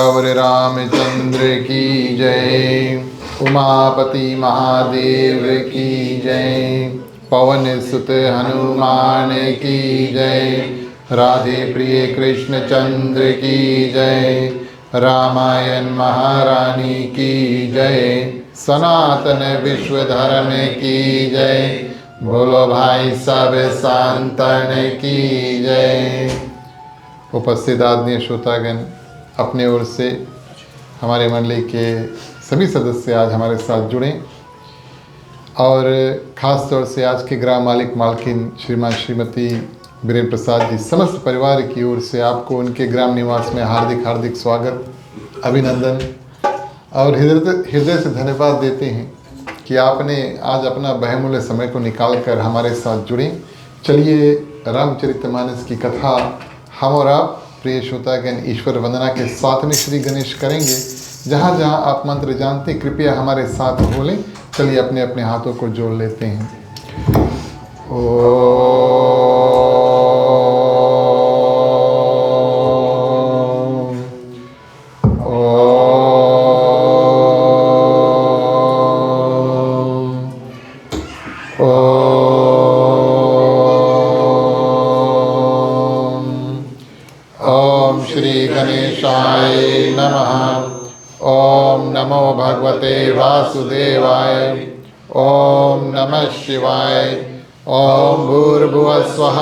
सियावर रामचंद्र की जय। उमापति महादेव की जय। पवन सुत हनुमान की जय। राधे प्रिय कृष्ण चंद्र की जय। रामायण महारानी की जय। सनातन विश्व धर्म की जय। बोलो भाई सब संतन की जय। उपस्थित आदरणीय श्रोतागण, अपने ओर से हमारे मंडली के सभी सदस्य आज हमारे साथ जुड़े और ख़ास तौर से आज के ग्राम मालिक मालकिन श्रीमान श्रीमती वीरेंद्र प्रसाद जी समस्त परिवार की ओर से आपको उनके ग्राम निवास में हार्दिक हार्दिक स्वागत, अभिनंदन और हृदय से धन्यवाद देते हैं कि आपने आज अपना बहुमूल्य समय को निकाल कर हमारे साथ जुड़े। चलिए रामचरितमानस की कथा हम और आप प्रिय श्रोतागण ईश्वर वंदना के साथ में श्री गणेश करेंगे। जहाँ जहाँ आप मंत्र जानते कृपया हमारे साथ बोलें। चलिए अपने अपने हाथों को जोड़ लेते हैं। ओम श्री गणेशाय नमः। ओम नमो भगवते वासुदेवाय। ओम नमः शिवाय। ओम भूर्भुवस्वः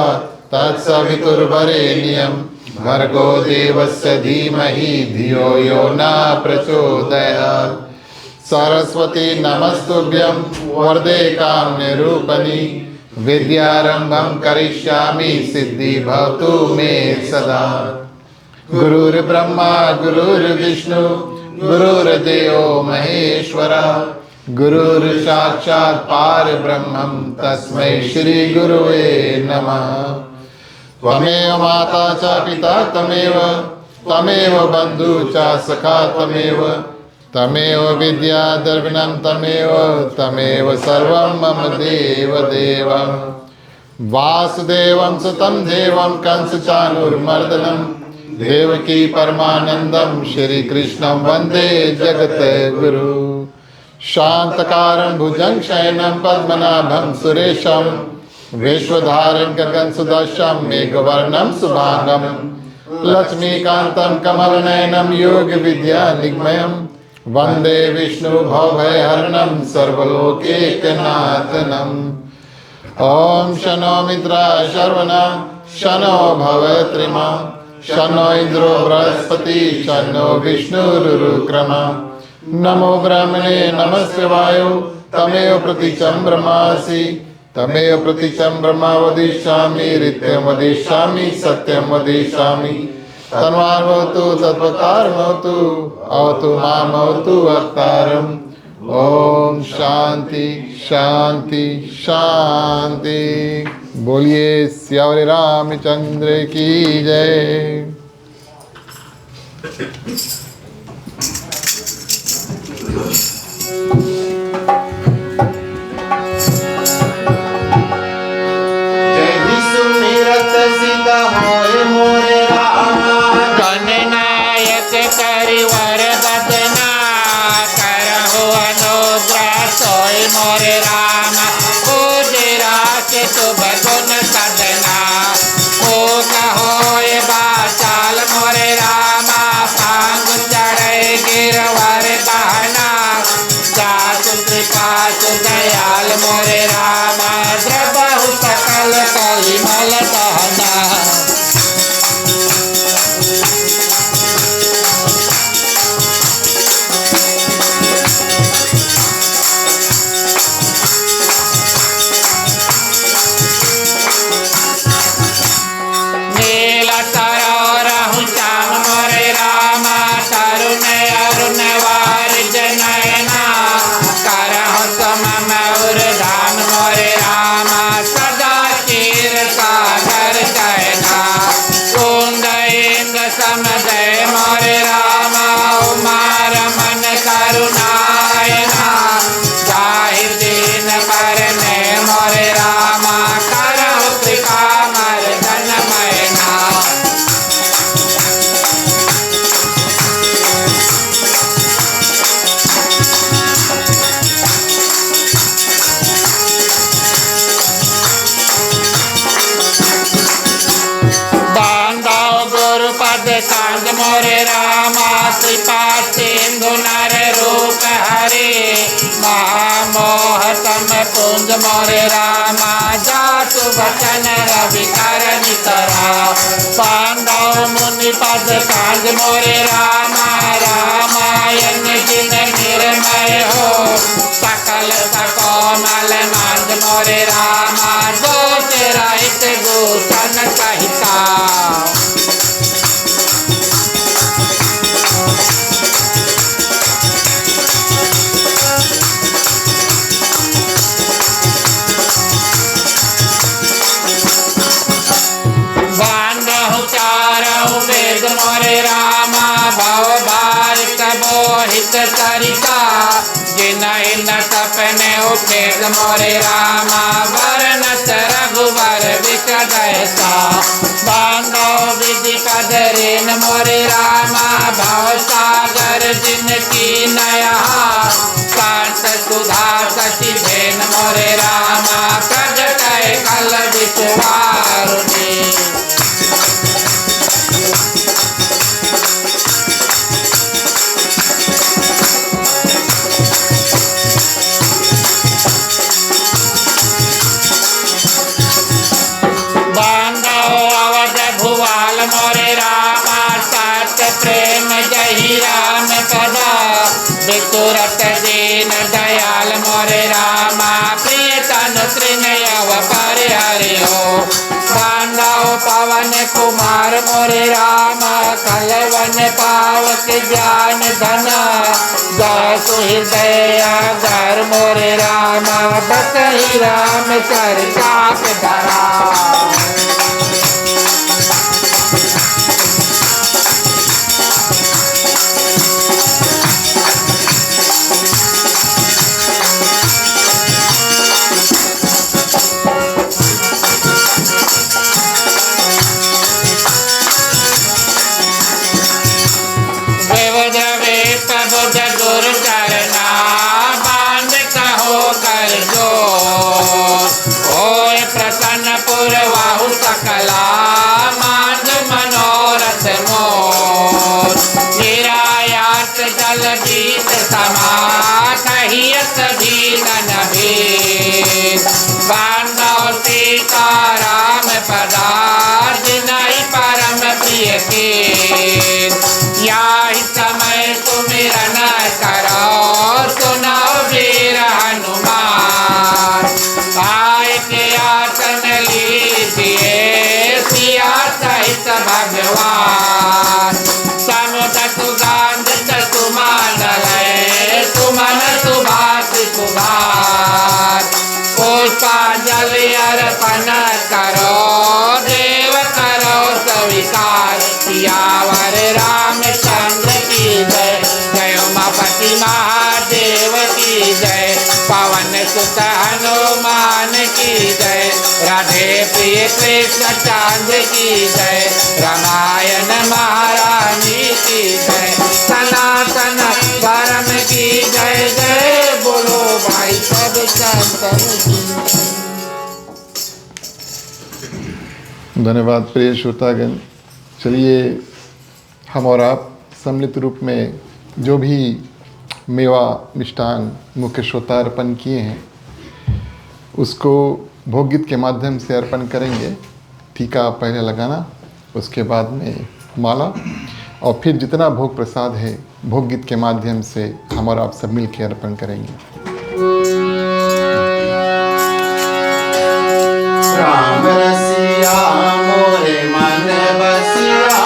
तत्सवितुर्वरेण्यं भर्गो देवस्य धीमहि धियो यो न प्रचोदयात्। सरस्वती नमस्तुभ्यं वरदे कामरूपिणी। विद्यारंभं करिष्यामि सिद्धि भवतु मे सदा। गुरुर्ब्रह्मा गुरुर्विष्णु गुरुर्देवो महेश्वरः। गुरुर्साक्षात् परब्रह्मं तस्मै श्री गुरुवे नमः। त्वमेव माता च पिता त्वमेव बन्धु च सखा त्वमेव विद्या द्रविणं त्वमेव सर्वं मम देव। वासुदेवं सुतं देवं कंसचाणूरमर्दनं देवकी परमानंदं श्री कृष्णं वंदे जगत गुरु। शांतकारं भुजं शयनं पद्मनाभं सुरेशं विश्वधारं गगन सदृशं मेघवर्णं शुभांगं लक्ष्मीकान्तं कमलनयनं योग विद्या निगमयं वंदे विष्णु भवभयहरणं सर्वलोकैकनाथनं। ओम शनो मित्राय शर्वणा शनो भवत्रिमा शनो इंद्रो बृहस्पति शनो विष्णुरुक्रम। नमो ब्रह्मणे नमस्ते वायो तमेव प्रतीचं ब्रह्मासि तमेव प्रतीचं ब्रह्म वदिष्यामि ऋत्यं वदिष्यामि सत्यं वदिष्यामि। तन्वार्भवतु तत्वकारमवतु अवतु मामवतु वक्तारम्। ओम शांति शांति शांति। बोलिए सियावर रामचंद्र की जय। जय सुमिरत सीता होय मोरे रामा। गणनायक करिवर बदना करहु अनुग्रह सोय मोरे रामा। उजरा के शुभ गुण सदना ओ कहोय बाचाल मोरे रामा। पांग चढ़े गिरवर बहना जातु कृपा दयाल मोरे रामा। द्रबहु सकल कलिमल दहना सदा चीर सागर मोरे रामा कृपा सिंधु नर रूप हरे महामोहतम पुंज मोरे रामा जातु वचन रवि करन करा पांडव मुनि पद कांज मोरे रामा रामायण जिन निर्मय हो सकल कोमल मांज मोरे रामा दोष रहित भूषण सहिता वेद मोरे रामा भव भारत मोहित सरिता जिनहि न सपने उपेद मोरे रामा वर्णत रघुवर विषदयसा बांधव विधि पदरेन मोरे रामा भव सागर जिनकी नया कांत सुधा सची भेन मोरे रामा प्रगट कल विचवारुणी मोरे रामा सात प्रेम जही राम पदा वितुरत दीन दयाल मोरे रामा प्रिय तन त्रिनयव पर हरि हो बांधव पवन कुमार मोरे रामा कलवन पावक ज्ञान धन दासु हृदय घर मोरे रामा बसहि राम चर चाप धरा गुरु करना बांध कहो कर जो होय प्रसन्न पुरवाहु सकला मांझ मनोरथ मोर निरायात जल बीत समा कहियत भी नन भेद बांधव सीता राम पदार्थ नहीं परम प्रिय के याहि समय सुमिरन करो सुनाओ वीर हनुमान आय के आसन लीजिए सिया सहित भगवान समुद्र सुगंध सुमान सुमन सुभाष सुभाष पुष्पांजल अर्पण करो देव करो स्वीकार सियावर रामचंद्र की जय जय उमापति महादेव की जय पवन सुत हनुमान की जय राधे प्रिय कृष्ण चांद की जय रामायण महारानी की जय सनातन धर्म की जय जय बोलो भाई सब संतन की। धन्यवाद प्रिय श्रोतागण। चलिए हम और आप सम्मिलित रूप में जो भी मेवा मिष्टान मुख्य श्रोता अर्पण किए हैं उसको भोग गीत के माध्यम से अर्पण करेंगे। टीका पहले लगाना, उसके बाद में माला, और फिर जितना भोग प्रसाद है भोग गीत के माध्यम से हम और आप सब मिल के अर्पण करेंगे। राम रसिया मोरे मन बसिया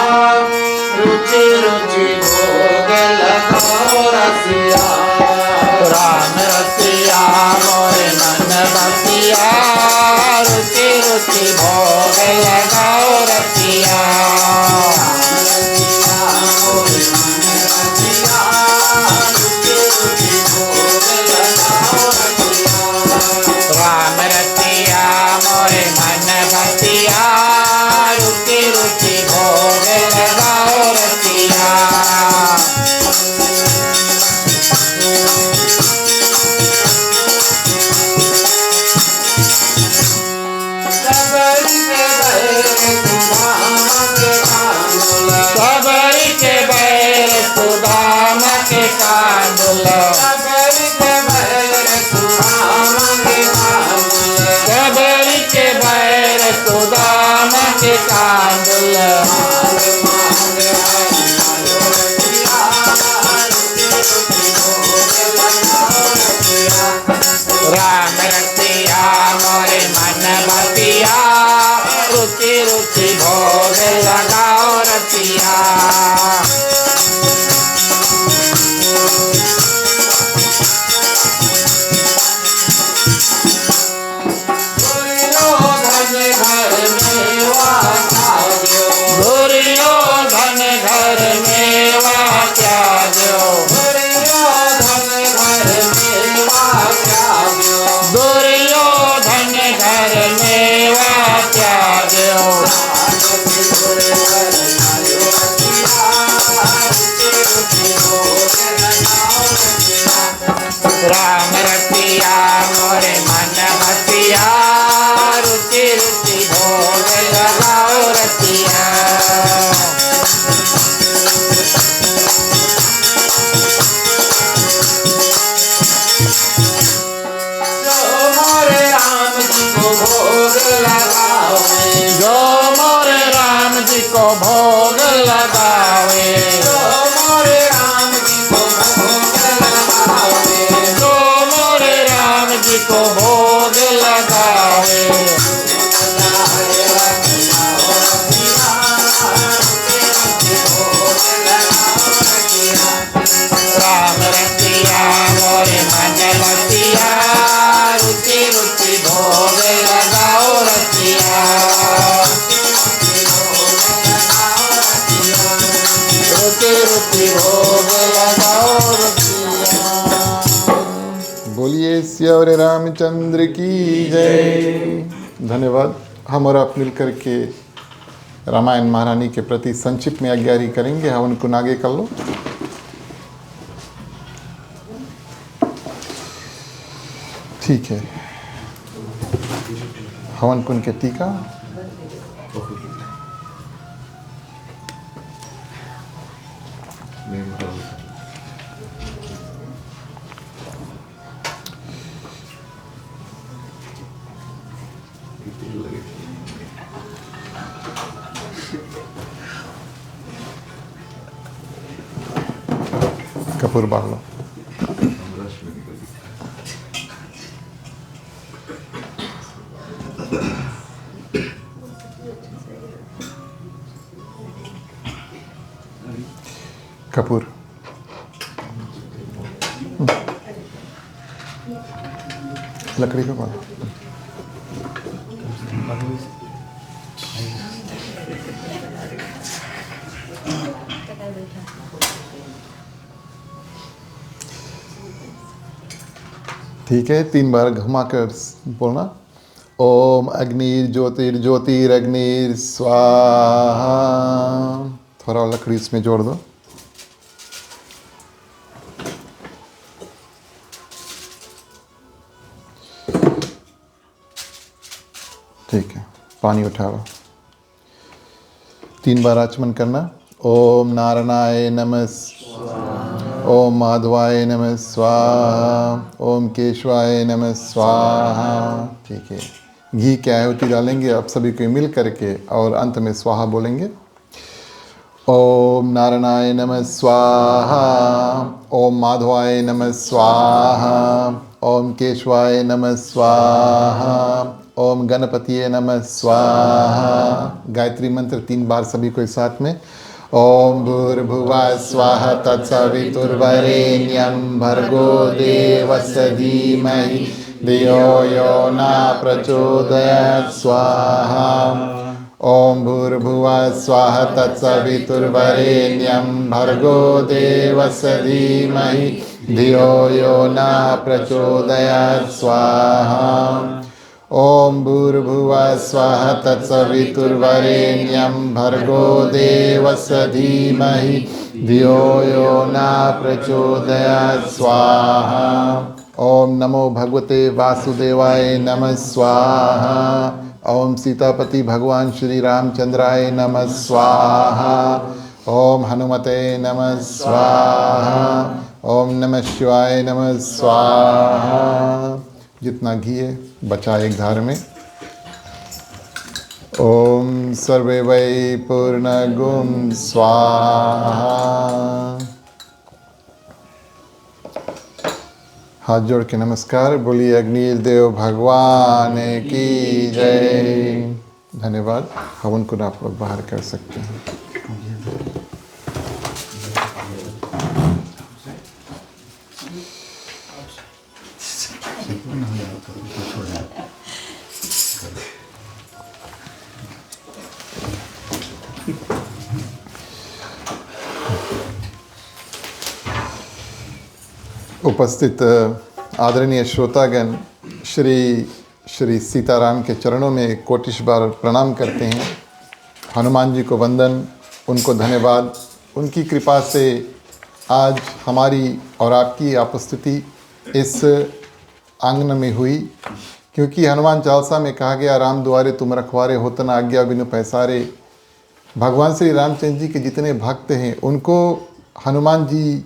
रुचि रुचि भोग लगाओ रसिया राम रसिया मोरे मन बसिया रुचि रुचि भोग लगाओ रसिया मोरे मन बसिया रुचि रुचि भोग लगाओ रसिया राम रसिया मोरे मन बसिया रुचि रुचि भोग लगाओ रसिया सबरी राम रतिया मोरे मन बसिया रुचि रुचि भोग लगाओ रतिया जो मोरे राम जी को भोग लगावे जो मोरे राम जी को भोग लगावे जो मोरे राम जी को भोग लगावे राम रतिया मोरे मन बसिया रुचि रुचि भोग लगाओ रतिया रुचि रुचि भोग लगाओ रतिया। बोलिए श्री रामचंद्र की जय। धन्यवाद। हम और आप मिलकर के रामायण महारानी के प्रति संक्षिप्त में आज्ञारी करेंगे। हवन कुंड आगे कर लो। ठीक है। हवन कुंड के टीका। कपूर बाल लो। कपूर। लकड़ी को बांधो। ठीक है। 3 बार घुमाकर बोलना। ओम अग्निर्ज्योतिर्ज्योतिरग्निर स्वाहा। थोड़ा लकड़ी इसमें जोड़ दो। ठीक है। पानी उठाओ। 3 बार आचमन करना। ओम नारायणाय नमः स्वाहा। ओम माधवाय नमः स्वाहा। ओम केशवाय नमः स्वाहा। ठीक है। घी की आहुति डालेंगे आप सभी को मिल करके और अंत में स्वाहा बोलेंगे। ओम नारायणाय नमः स्वाहा। ओम माधवाय नमः स्वाहा। ओम केशवाय नमः स्वाहा। ओम गणपतिये नमः स्वाहा। गायत्री मंत्र 3 बार सभी को साथ में। ओम भूर्भुवः स्वः तत्सवितुर्वरेण्यं भर्गो देवस्य धीमहि धियो यो न प्रचोदयात् स्वाहा। ओम भूर्भुवः स्वः तत्सवितुर्वरेण्यं भर्गो देवस्य धीमहि धियो यो न प्रचोदयात् स्वाहा। ओम भूर्भुवः स्वः तत्सवितुर्वरेण्यं भर्गो देवस्य धीमहि धियो यो न प्रचोदयात् स्वाहा। ओम नमो भगवते वासुदेवाय नमः स्वाहा। ओम सीतापति भगवान श्री रामचंद्राय नमः स्वाहा। ओम हनुमते नमः स्वाहा। ओम नमः शिवाय नमः स्वाहा। जितना घी है बचा एक धार में। ओम सर्वे वै पूर्णगुं स्वाहा। हाथ जोड़ के नमस्कार। बोलिए अग्निदेव भगवान की जय। धन्यवाद। हवन को आप लोग बाहर कर सकते हैं। उपस्थित आदरणीय श्रोतागण श्री सीताराम के चरणों में कोटिश बार प्रणाम करते हैं। हनुमान जी को वंदन, उनको धन्यवाद। उनकी कृपा से आज हमारी और आपकी उपस्थिति इस आंगन में हुई, क्योंकि हनुमान चालीसा में कहा गया, राम द्वारे तुम रखवारे होत न आज्ञा बिनु पैसारे। भगवान श्री रामचंद्र जी के जितने भक्त हैं उनको हनुमान जी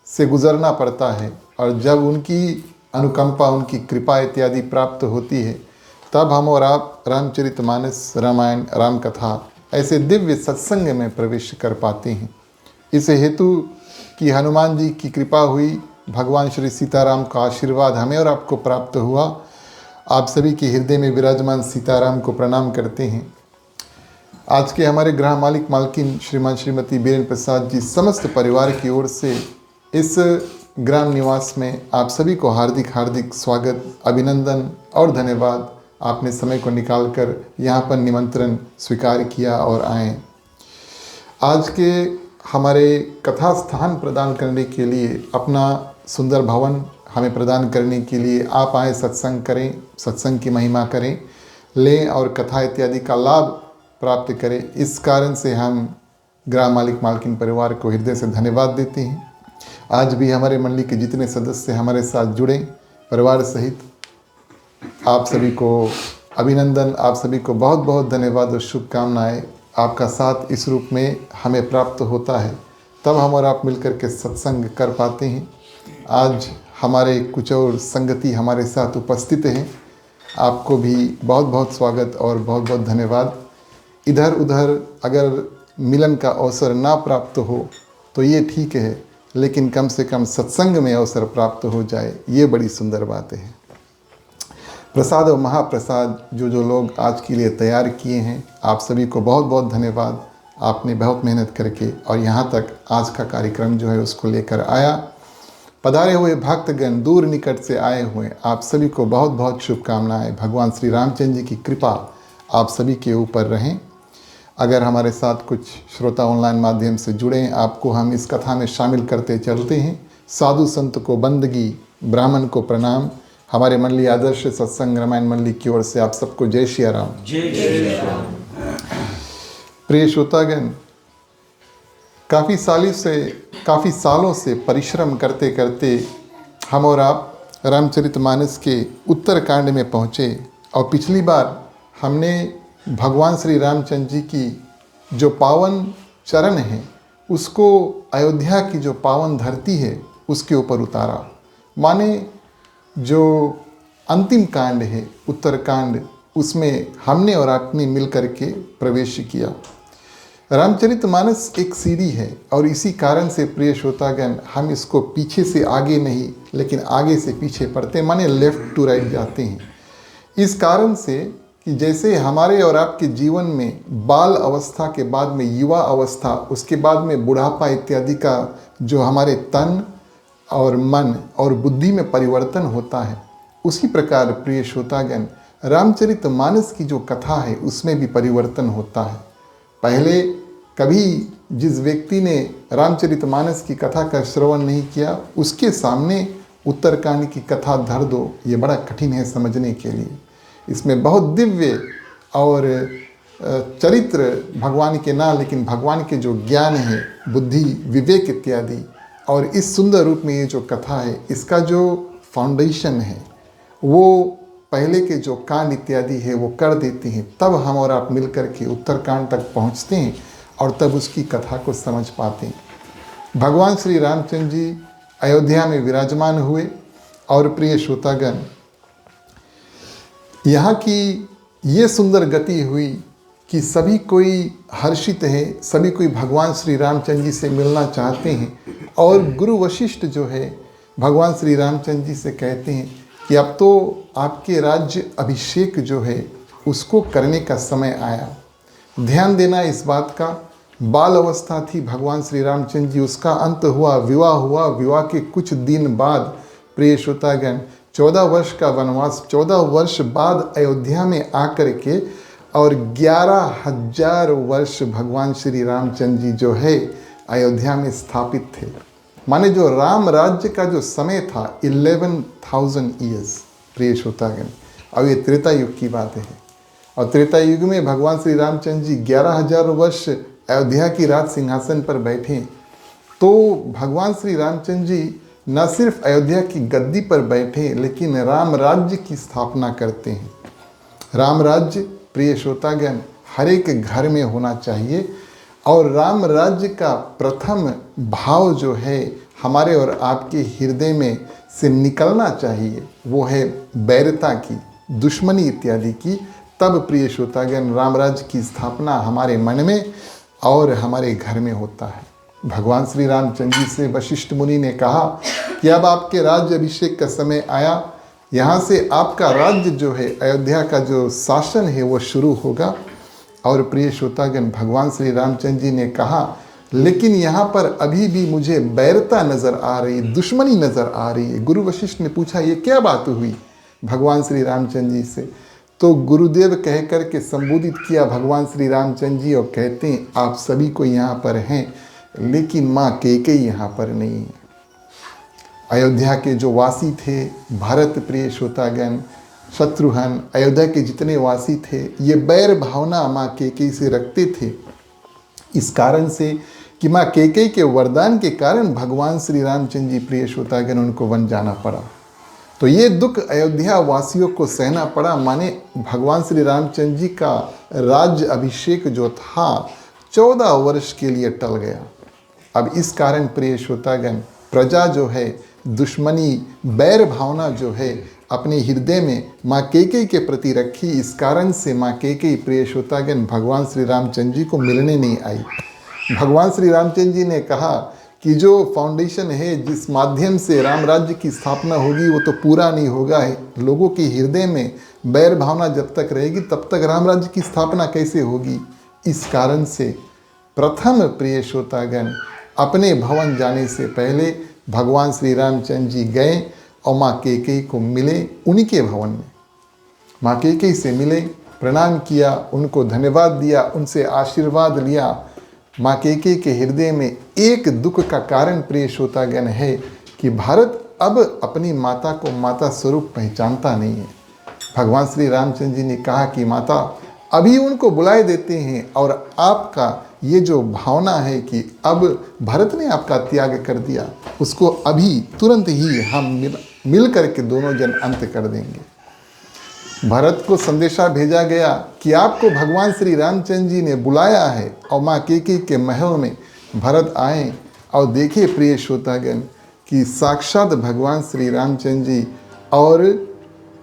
से गुजरना पड़ता है, और जब उनकी अनुकंपा, उनकी कृपा इत्यादि प्राप्त होती है, तब हम और आप रामचरितमानस, रामायण, राम कथा ऐसे दिव्य सत्संग में प्रवेश कर पाते हैं। इस हेतु कि हनुमान जी की कृपा हुई, भगवान श्री सीताराम का आशीर्वाद हमें और आपको प्राप्त हुआ। आप सभी के हृदय में विराजमान सीताराम को प्रणाम करते हैं। आज के हमारे गृह मालिक मालकिन श्रीमान श्रीमती बीरेन प्रसाद जी समस्त परिवार की ओर से इस ग्राम निवास में आप सभी को हार्दिक हार्दिक स्वागत, अभिनंदन और धन्यवाद। आपने समय को निकालकर यहाँ पर निमंत्रण स्वीकार किया और आए। आज के हमारे कथा स्थान प्रदान करने के लिए, अपना सुंदर भवन हमें प्रदान करने के लिए आप आए, सत्संग करें, सत्संग की महिमा करें, लें और कथा इत्यादि का लाभ प्राप्त करें। इस कारण से हम ग्राम मालिक मालकिन परिवार को हृदय से धन्यवाद देते हैं। आज भी हमारे मंडली के जितने सदस्य हमारे साथ जुड़े, परिवार सहित, आप सभी को अभिनंदन, आप सभी को बहुत बहुत धन्यवाद और शुभकामनाएं। आपका साथ इस रूप में हमें प्राप्त होता है, तब हम और आप मिलकर के सत्संग कर पाते हैं। आज हमारे कुछ और संगति हमारे साथ उपस्थित हैं। आपको भी बहुत बहुत स्वागत और बहुत बहुत धन्यवाद। इधर उधर अगर मिलन का अवसर ना प्राप्त हो तो ये ठीक है, लेकिन कम से कम सत्संग में अवसर प्राप्त हो जाए, ये बड़ी सुंदर बात है। प्रसाद और महाप्रसाद जो लोग आज के लिए तैयार किए हैं, आप सभी को बहुत बहुत धन्यवाद। आपने बहुत मेहनत करके और यहाँ तक आज का कार्यक्रम जो है उसको लेकर आया। पधारे हुए भक्तगण, दूर निकट से आए हुए, आप सभी को बहुत बहुत शुभकामनाएं। भगवान श्री रामचंद्र जी की कृपा आप सभी के ऊपर रहें। अगर हमारे साथ कुछ श्रोता ऑनलाइन माध्यम से जुड़े हैं, आपको हम इस कथा में शामिल करते चलते हैं। साधु संत को बंदगी, ब्राह्मण को प्रणाम। हमारे मंडली आदर्श सत्संग रामायण मंडली की ओर से आप सबको जय श्री राम। जय राम। प्रिय श्रोतागण, काफ़ी सालों से परिश्रम करते करते हम और आप रामचरितमानस के उत्तरकांड में पहुँचे, और पिछली बार हमने भगवान श्री रामचंद्र जी की जो पावन चरण है उसको अयोध्या की जो पावन धरती है उसके ऊपर उतारा। माने जो अंतिम कांड है उत्तरकांड, उसमें हमने और आपने मिल कर के प्रवेश किया। रामचरितमानस एक सीढ़ी है, और इसी कारण से प्रिय श्रोतागण, हम इसको पीछे से आगे नहीं लेकिन आगे से पीछे पढ़ते हैं, माने लेफ्ट टू राइट जाते हैं। इस कारण से कि जैसे हमारे और आपके जीवन में बाल अवस्था के बाद में युवा अवस्था, उसके बाद में बुढ़ापा इत्यादि का जो हमारे तन और मन और बुद्धि में परिवर्तन होता है, उसी प्रकार प्रिय श्रोतागण, रामचरितमानस की जो कथा है उसमें भी परिवर्तन होता है। पहले कभी जिस व्यक्ति ने रामचरितमानस की कथा का श्रवण नहीं किया, उसके सामने उत्तरकांड की कथा धर दो, ये बड़ा कठिन है समझने के लिए। इसमें बहुत दिव्य और चरित्र भगवान के ना, लेकिन भगवान के जो ज्ञान है, बुद्धि, विवेक इत्यादि, और इस सुंदर रूप में ये जो कथा है, इसका जो फाउंडेशन है वो पहले के जो कांड इत्यादि है वो कर देते हैं। तब हम और आप मिलकर के उत्तरकांड तक पहुंचते हैं और तब उसकी कथा को समझ पाते हैं। भगवान श्री रामचंद्र जी अयोध्या में विराजमान हुए, और प्रिय श्रोतागण, यहाँ की ये सुंदर गति हुई कि सभी कोई हर्षित है, सभी कोई भगवान श्री रामचंद्र जी से मिलना चाहते हैं, और गुरु वशिष्ठ जो है भगवान श्री रामचंद्र जी से कहते हैं कि अब तो आपके राज्य अभिषेक जो है उसको करने का समय आया। ध्यान देना इस बात का, बाल अवस्था थी भगवान श्री रामचंद्र जी, उसका अंत हुआ, विवाह हुआ। विवाह के कुछ दिन बाद प्रिय श्रोतागण, 14 वर्ष का वनवास, 14 वर्ष बाद अयोध्या में आकर के, और 11,000 वर्ष भगवान श्री रामचंद्र जी जो है अयोध्या में स्थापित थे। माने जो राम राज्य का जो समय था 11,000 ईयर्स प्रिय श्रोतागण। अब ये त्रेता युग की बात है, और त्रेता युग में भगवान श्री रामचंद्र जी 11,000 वर्ष अयोध्या की राज सिंहासन पर बैठे। तो भगवान श्री रामचंद्र जी न सिर्फ अयोध्या की गद्दी पर बैठे लेकिन राम राज्य की स्थापना करते हैं। राम राज्य प्रिय श्रोतागण हर एक घर में होना चाहिए और राम राज्य का प्रथम भाव जो है हमारे और आपके हृदय में से निकलना चाहिए, वो है बैरता की, दुश्मनी इत्यादि की। तब प्रिय श्रोतागण राम राज्य की स्थापना हमारे मन में और हमारे घर में होता है। भगवान श्री रामचंद्र जी से वशिष्ठ मुनि ने कहा कि अब आपके राज्य अभिषेक का समय आया, यहाँ से आपका राज्य जो है अयोध्या का जो शासन है वो शुरू होगा। और प्रिय श्रोतागण भगवान श्री रामचंद्र जी ने कहा लेकिन यहाँ पर अभी भी मुझे बैरता नज़र आ रही, दुश्मनी नज़र आ रही है। गुरु वशिष्ठ ने पूछा ये क्या बात हुई भगवान श्री रामचंद्र जी से? तो गुरुदेव कह कर के संबोधित किया भगवान श्री रामचंद्र जी और कहते हैं आप सभी को यहाँ पर हैं लेकिन माँ कैकेयी यहाँ पर नहीं है। अयोध्या के जो वासी थे, भरत प्रिय श्रोतागण, शत्रुघ्न, अयोध्या के जितने वासी थे ये बैर भावना माँ कैकेयी से रखते थे। इस कारण से कि माँ कैकेयी के वरदान के कारण भगवान श्री रामचंद्र जी प्रिय श्रोतागण उनको वन जाना पड़ा। तो ये दुख अयोध्या वासियों को सहना पड़ा, माने भगवान श्री रामचंद्र जी का राज्य अभिषेक जो था 14 वर्ष के लिए टल गया। अब इस कारण प्रिय श्रोतागण प्रजा जो है दुश्मनी बैर भावना जो है अपने हृदय में माँ कैकेयी के प्रति रखी। इस कारण से माँ कैकेयी प्रिय श्रोतागण भगवान श्री रामचंद्र जी को मिलने नहीं आई। भगवान श्री रामचंद्र जी ने कहा कि जो फाउंडेशन है जिस माध्यम से राम राज्य की स्थापना होगी वो तो पूरा नहीं होगा है। लोगों के हृदय में बैर भावना जब तक रहेगी तब तक राम राज्य की स्थापना कैसे होगी। इस कारण से प्रथम प्रिय श्रोतागण अपने भवन जाने से पहले भगवान श्री रामचंद्र जी गए और माँ कैकेयी को मिले उन्हीं के भवन में। माँ कैकेयी से मिले, प्रणाम किया, उनको धन्यवाद दिया, उनसे आशीर्वाद लिया। माँ कैकेयी के हृदय में एक दुख का कारण प्रिय श्रोतागण है कि भारत अब अपनी माता को माता स्वरूप पहचानता नहीं है। भगवान श्री रामचंद्र जी ने कहा कि माता अभी उनको बुलाए देते हैं और आपका ये जो भावना है कि अब भरत ने आपका त्याग कर दिया उसको अभी तुरंत ही हम मिल करके दोनों जन अंत कर देंगे। भरत को संदेशा भेजा गया कि आपको भगवान श्री रामचंद्र जी ने बुलाया है और माँ कैकेयी के महल में भरत आए और देखे प्रिय श्रोतागण कि साक्षात भगवान श्री रामचंद्र जी और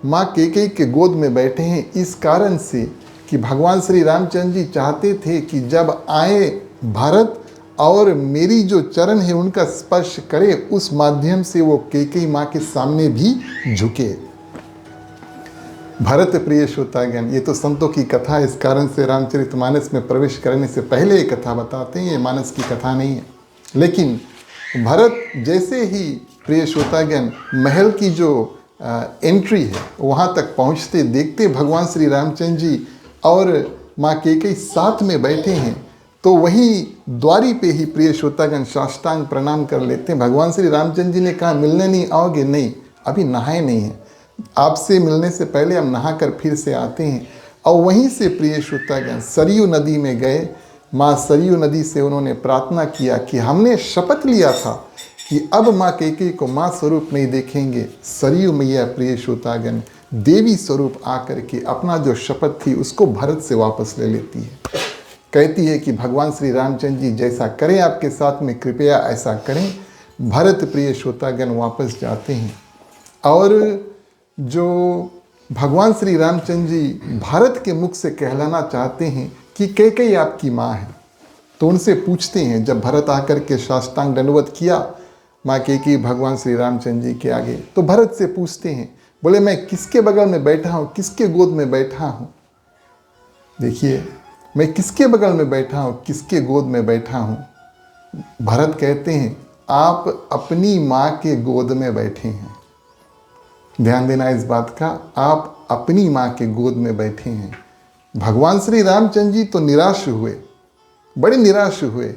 माँ कैकेयी के गोद में बैठे हैं। इस कारण से कि भगवान श्री रामचंद्र जी चाहते थे कि जब आए भरत और मेरी जो चरण है उनका स्पर्श करे, उस माध्यम से वो कैकेयी माँ के सामने भी झुके। भरत प्रिय श्रोतागण ये तो संतों की कथा है, इस कारण से रामचरितमानस में प्रवेश करने से पहले ये कथा बताते हैं, ये मानस की कथा नहीं है। लेकिन भरत जैसे ही प्रिय श्रोतागण महल की जो एंट्री है वहाँ तक पहुँचते, देखते भगवान श्री रामचंद्र जी और माँ कैकेयी साथ में बैठे हैं, तो वहीं द्वारी पे ही प्रिय श्रोतागण साष्टांग प्रणाम कर लेते हैं। भगवान श्री रामचंद्र जी ने कहा मिलने नहीं आओगे? नहीं, अभी नहाए नहीं हैं, आपसे मिलने से पहले हम नहाकर फिर से आते हैं। और वहीं से प्रिय श्रोतागण सरयू नदी में गए। माँ सरयू नदी से उन्होंने प्रार्थना किया कि हमने शपथ लिया था कि अब माँ कैकेयी को माँ स्वरूप नहीं देखेंगे। सरयू मैया प्रिय श्रोतागण देवी स्वरूप आकर के अपना जो शपथ थी उसको भरत से वापस ले लेती है। कहती है कि भगवान श्री रामचंद्र जी जैसा करें आपके साथ में, कृपया ऐसा करें। भरत प्रिय श्रोतागण वापस जाते हैं और जो भगवान श्री रामचंद्र जी भारत के मुख से कहलाना चाहते हैं कि कैकेयी आपकी माँ है, तो उनसे पूछते हैं। जब भरत आकर के साष्टांग दंडवत किया माँ कैकेयी भगवान श्री रामचंद्र जी के आगे, तो भरत से पूछते हैं, बोले मैं किसके बगल में बैठा हूँ, किसके गोद में बैठा हूँ? देखिए मैं किसके बगल में बैठा हूँ, किसके गोद में बैठा हूँ? भरत कहते हैं आप अपनी माँ के गोद में बैठे हैं। ध्यान देना इस बात का, आप अपनी माँ के गोद में बैठे हैं। भगवान श्री रामचंद्र जी तो निराश हुए, बड़े निराश हुए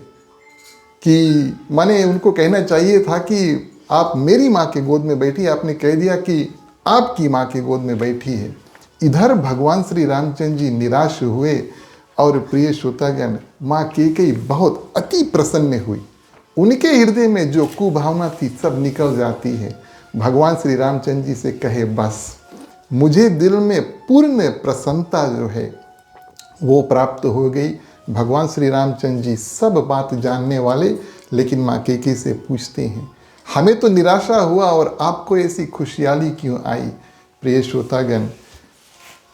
कि माने उनको कहना चाहिए था कि आप मेरी माँ के गोद में बैठी, आपने कह दिया कि आपकी माँ के गोद में बैठी है। इधर भगवान श्री रामचंद्र जी निराश हुए और प्रिय श्रोतागण माँ कैकेयी बहुत अति प्रसन्न हुई। उनके हृदय में जो कुभावना थी सब निकल जाती है। भगवान श्री रामचंद्र जी से कहे बस मुझे दिल में पूर्ण प्रसन्नता जो है वो प्राप्त हो गई। भगवान श्री रामचंद्र जी सब बात जानने वाले, लेकिन माँ कैकेयी से पूछते हैं हमें तो निराशा हुआ और आपको ऐसी खुशहाली क्यों आई। प्रिय श्रोतागण,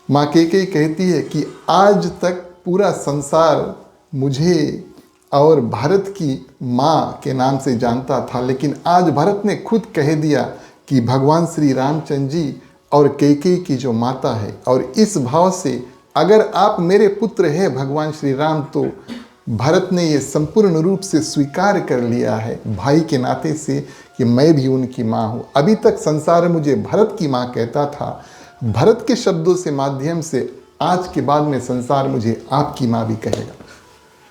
माँ कैकेयी कहती है कि आज तक पूरा संसार मुझे और भरत की माँ के नाम से जानता था, लेकिन आज भरत ने खुद कह दिया कि भगवान श्री रामचंद्र जी और कैकेयी की जो माता है, और इस भाव से अगर आप मेरे पुत्र हैं भगवान श्री राम, तो भरत ने ये संपूर्ण रूप से स्वीकार कर लिया है भाई के नाते से कि मैं भी उनकी माँ हूँ। अभी तक संसार मुझे भरत की माँ कहता था, भरत के शब्दों से माध्यम से आज के बाद में संसार मुझे आपकी माँ भी कहेगा।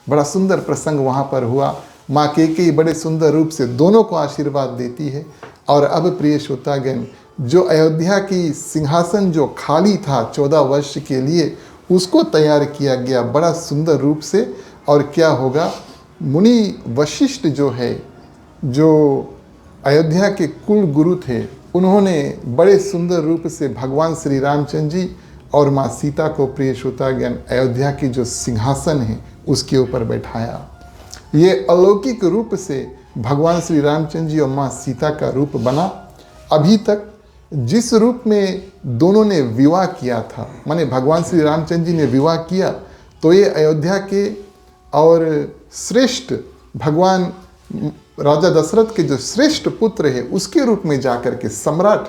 बड़ा सुंदर प्रसंग वहाँ पर हुआ। माँ कैकेयी बड़े सुंदर रूप से दोनों को आशीर्वाद देती है। और अब प्रिय श्रोतागण, जो अयोध्या की सिंहासन जो खाली था 14 वर्ष के लिए, उसको तैयार किया गया बड़ा सुंदर रूप से। और क्या होगा, मुनि वशिष्ठ जो है, जो अयोध्या के कुल गुरु थे, उन्होंने बड़े सुंदर रूप से भगवान श्री रामचंद्र जी और माँ सीता को, प्रिय श्रोतागण, अयोध्या की जो सिंहासन है उसके ऊपर बैठाया। ये अलौकिक रूप से भगवान श्री रामचंद्र जी और माँ सीता का रूप बना। अभी तक जिस रूप में दोनों ने विवाह किया था, माने भगवान श्री रामचंद्र जी ने विवाह किया, तो ये अयोध्या के और श्रेष्ठ भगवान राजा दशरथ के जो श्रेष्ठ पुत्र है उसके रूप में जाकर के, सम्राट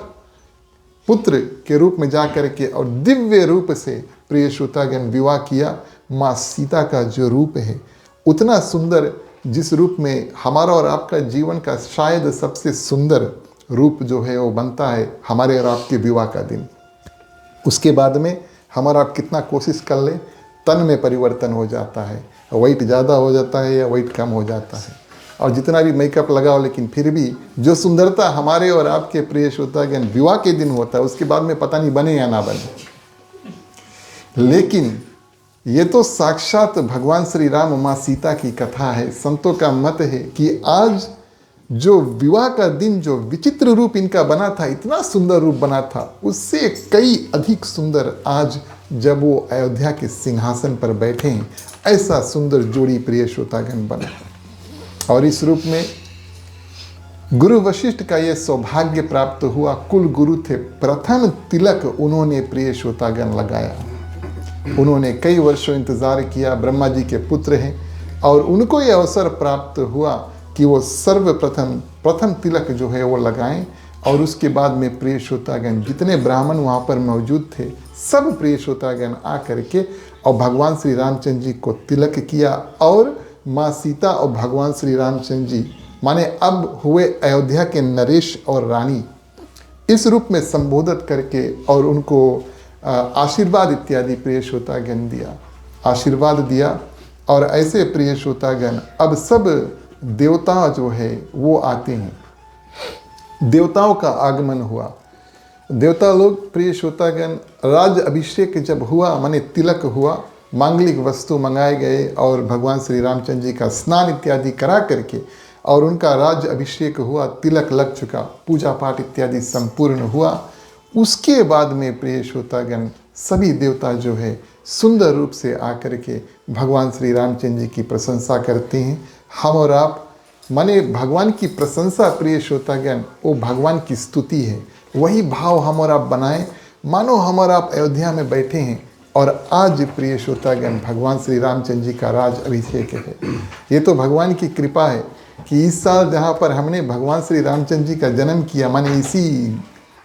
पुत्र के रूप में जाकर के और दिव्य रूप से प्रिय श्रोतागण विवाह किया। माँ सीता का जो रूप है उतना सुंदर, जिस रूप में हमारा और आपका जीवन का शायद सबसे सुंदर रूप जो है वो बनता है हमारे और आपके विवाह का दिन। उसके बाद में हमारा आप कितना कोशिश कर ले, तन में परिवर्तन हो जाता है, वेट ज़्यादा हो जाता है या वेट कम हो जाता है, और जितना भी मेकअप लगाओ, लेकिन फिर भी जो सुंदरता हमारे और आपके प्रिय श्रोतागण विवाह के दिन होता है, उसके बाद में पता नहीं बने या ना बने। लेकिन ये तो साक्षात भगवान श्री राम माँ सीता की कथा है। संतों का मत है कि आज जो विवाह का दिन जो विचित्र रूप इनका बना था, इतना सुंदर रूप बना था, उससे कई अधिक सुंदर आज जब वो अयोध्या के सिंहासन पर बैठे हैं, ऐसा सुंदर जोड़ी प्रिय श्रोतागण बना। और इस रूप में गुरु वशिष्ठ का ये सौभाग्य प्राप्त हुआ। कुल गुरु थे, प्रथम तिलक उन्होंने प्रिय श्रोतागण लगाया। उन्होंने कई वर्षों इंतजार किया, ब्रह्मा जी के पुत्र हैं, और उनको ये अवसर प्राप्त हुआ कि वो प्रथम तिलक जो है वो लगाएं। और उसके बाद में प्रिय श्रोतागण जितने ब्राह्मण वहाँ पर मौजूद थे, सब प्रिय श्रोतागण आ करके और भगवान श्री रामचंद्र जी को तिलक किया। और माँ सीता और भगवान श्री रामचंद्र जी माने अब हुए अयोध्या के नरेश और रानी, इस रूप में संबोधित करके और उनको आशीर्वाद इत्यादि प्रिय श्रोतागण दिया, आशीर्वाद दिया। और ऐसे प्रिय श्रोतागण अब सब देवता जो है वो आते हैं। देवताओं का आगमन हुआ। देवता लोग प्रिय श्रोतागण, राज अभिषेक जब हुआ, माने तिलक हुआ, मांगलिक वस्तु मंगाए गए और भगवान श्री रामचंद्र जी का स्नान इत्यादि करा करके और उनका राज अभिषेक हुआ, तिलक लग चुका, पूजा पाठ इत्यादि संपूर्ण हुआ। उसके बाद में प्रिय श्रोतागण सभी देवता जो है सुंदर रूप से आकर के भगवान श्री रामचंद्र जी की प्रशंसा करते हैं। हम और आप माने भगवान की प्रशंसा प्रिय श्रोतागण वो भगवान की स्तुति है। वही भाव हम और आप बनाएं, मानो हम और आप अयोध्या में बैठे हैं और आज प्रिय श्रोतागण भगवान श्री रामचंद्र जी का राज अभिषेक है। ये तो भगवान की कृपा है कि इस साल जहाँ पर हमने भगवान श्री रामचंद्र जी का जन्म किया, माने इसी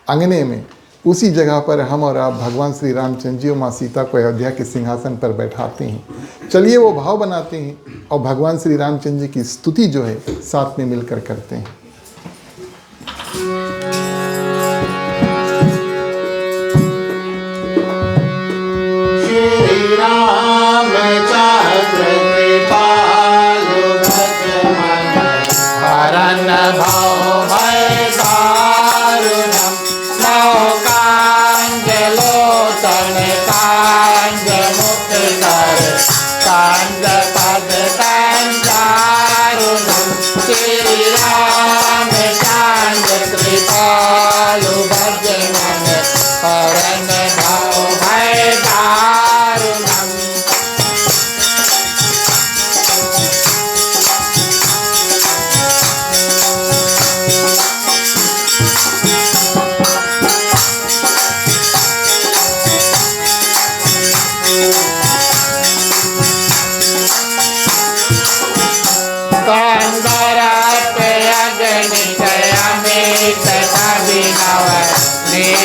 अंगने में, उसी जगह पर हम और आप भगवान श्री रामचंद्र जी और माँ सीता को अयोध्या के सिंहासन पर बैठाते हैं। चलिए वो भाव बनाते हैं और भगवान श्री रामचंद्र जी की स्तुति जो है साथ में मिलकर करते हैं। श्री रामचंद्र कृपालु भक्त हरन भव भय दारुणम लोचन कांज मुक्त कर कांज पद कंजारुणम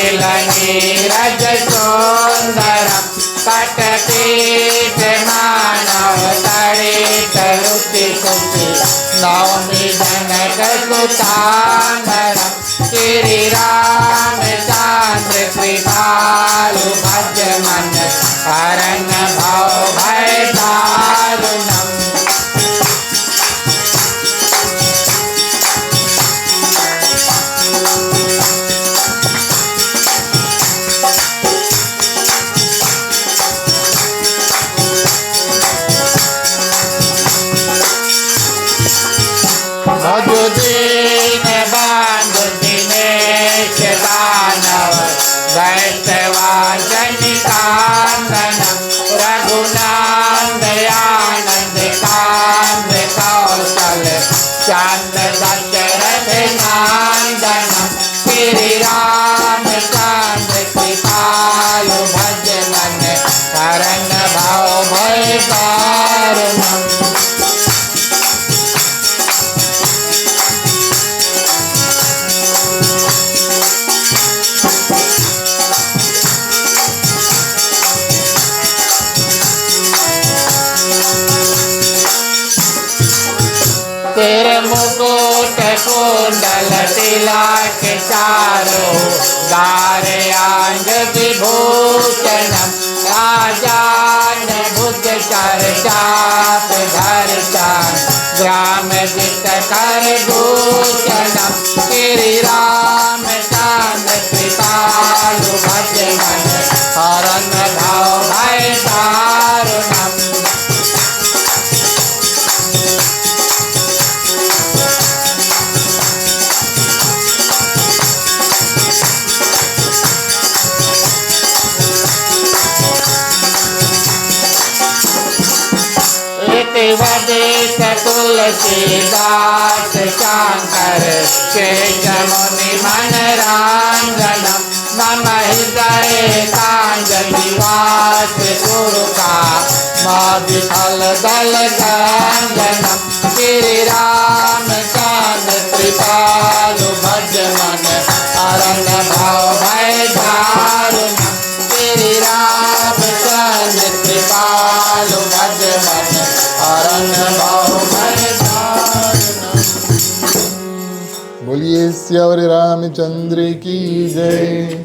नीरज सुंदरम पटपीठ मानव तड़ित रुचि सुचि नौमि जनक सुतानरम श्री रामचंद्र कृपालु भज मन हरन भव भय दारुणम। मधुदीन बांधु दिनेश दानव दैत्यवाजनिकांदनम रघुनाथ आनंद कांद कौशल चंद दशरथ नंदनम श्री रामचंद्र कृपालु भज मन हरन भव भय दारुणम। तेरे मुकुट कुंडल तिलक चारो दारयांग विभूषणम राजान भुज चर्चाप धरचान ग्राम जित कर भूषणम श्री रामचंद्र कृपालु भज मन हरन भव भय दारुणम। वदेश तुलसीदास शंकर शेष मुनि मन रांगनम मम हृदय कांज निवास गुरु का विफल दल गंजनम श्री रामचंद्र कृपालु भज मन हरन भव भय दारुणम श्री रामचंद्र कृपालु भज मन हरन भव भय दारुणम। बोलिए श्यावर रामचंद्र की जय।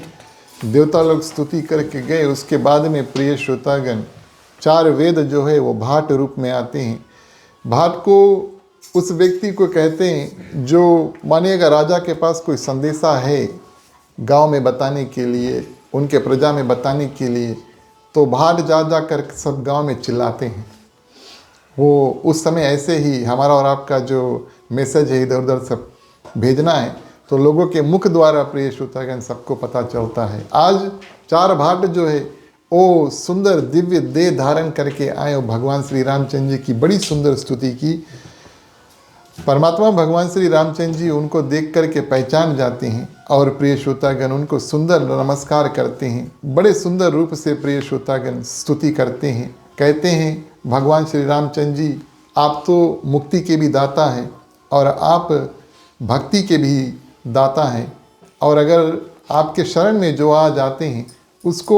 देवता लोग स्तुति करके गए। उसके बाद में प्रिय श्रोतागण 4 वेद जो है वो भाट रूप में आते हैं। भाट को उस व्यक्ति को कहते हैं जो मानिएगा राजा के पास कोई संदेशा है गांव में बताने के लिए, उनके प्रजा में बताने के लिए, तो भाट जा जा कर सब गांव में चिल्लाते हैं। वो उस समय ऐसे ही हमारा और आपका जो मैसेज है इधर उधर सब भेजना है तो लोगों के मुख द्वारा प्रिय श्रोतागण सबको पता चलता है। आज 4 भाट जो है वो सुंदर दिव्य देह धारण करके आए और भगवान श्री रामचंद्र जी की बड़ी सुंदर स्तुति की। परमात्मा भगवान श्री रामचंद्र जी उनको देख करके पहचान जाते हैं और प्रिय श्रोतागण उनको सुंदर नमस्कार करते हैं। बड़े सुंदर रूप से प्रिय श्रोतागण स्तुति करते हैं, कहते हैं भगवान श्री रामचंद्र जी आप तो मुक्ति के भी दाता हैं और आप भक्ति के भी दाता हैं, और अगर आपके शरण में जो आ जाते हैं उसको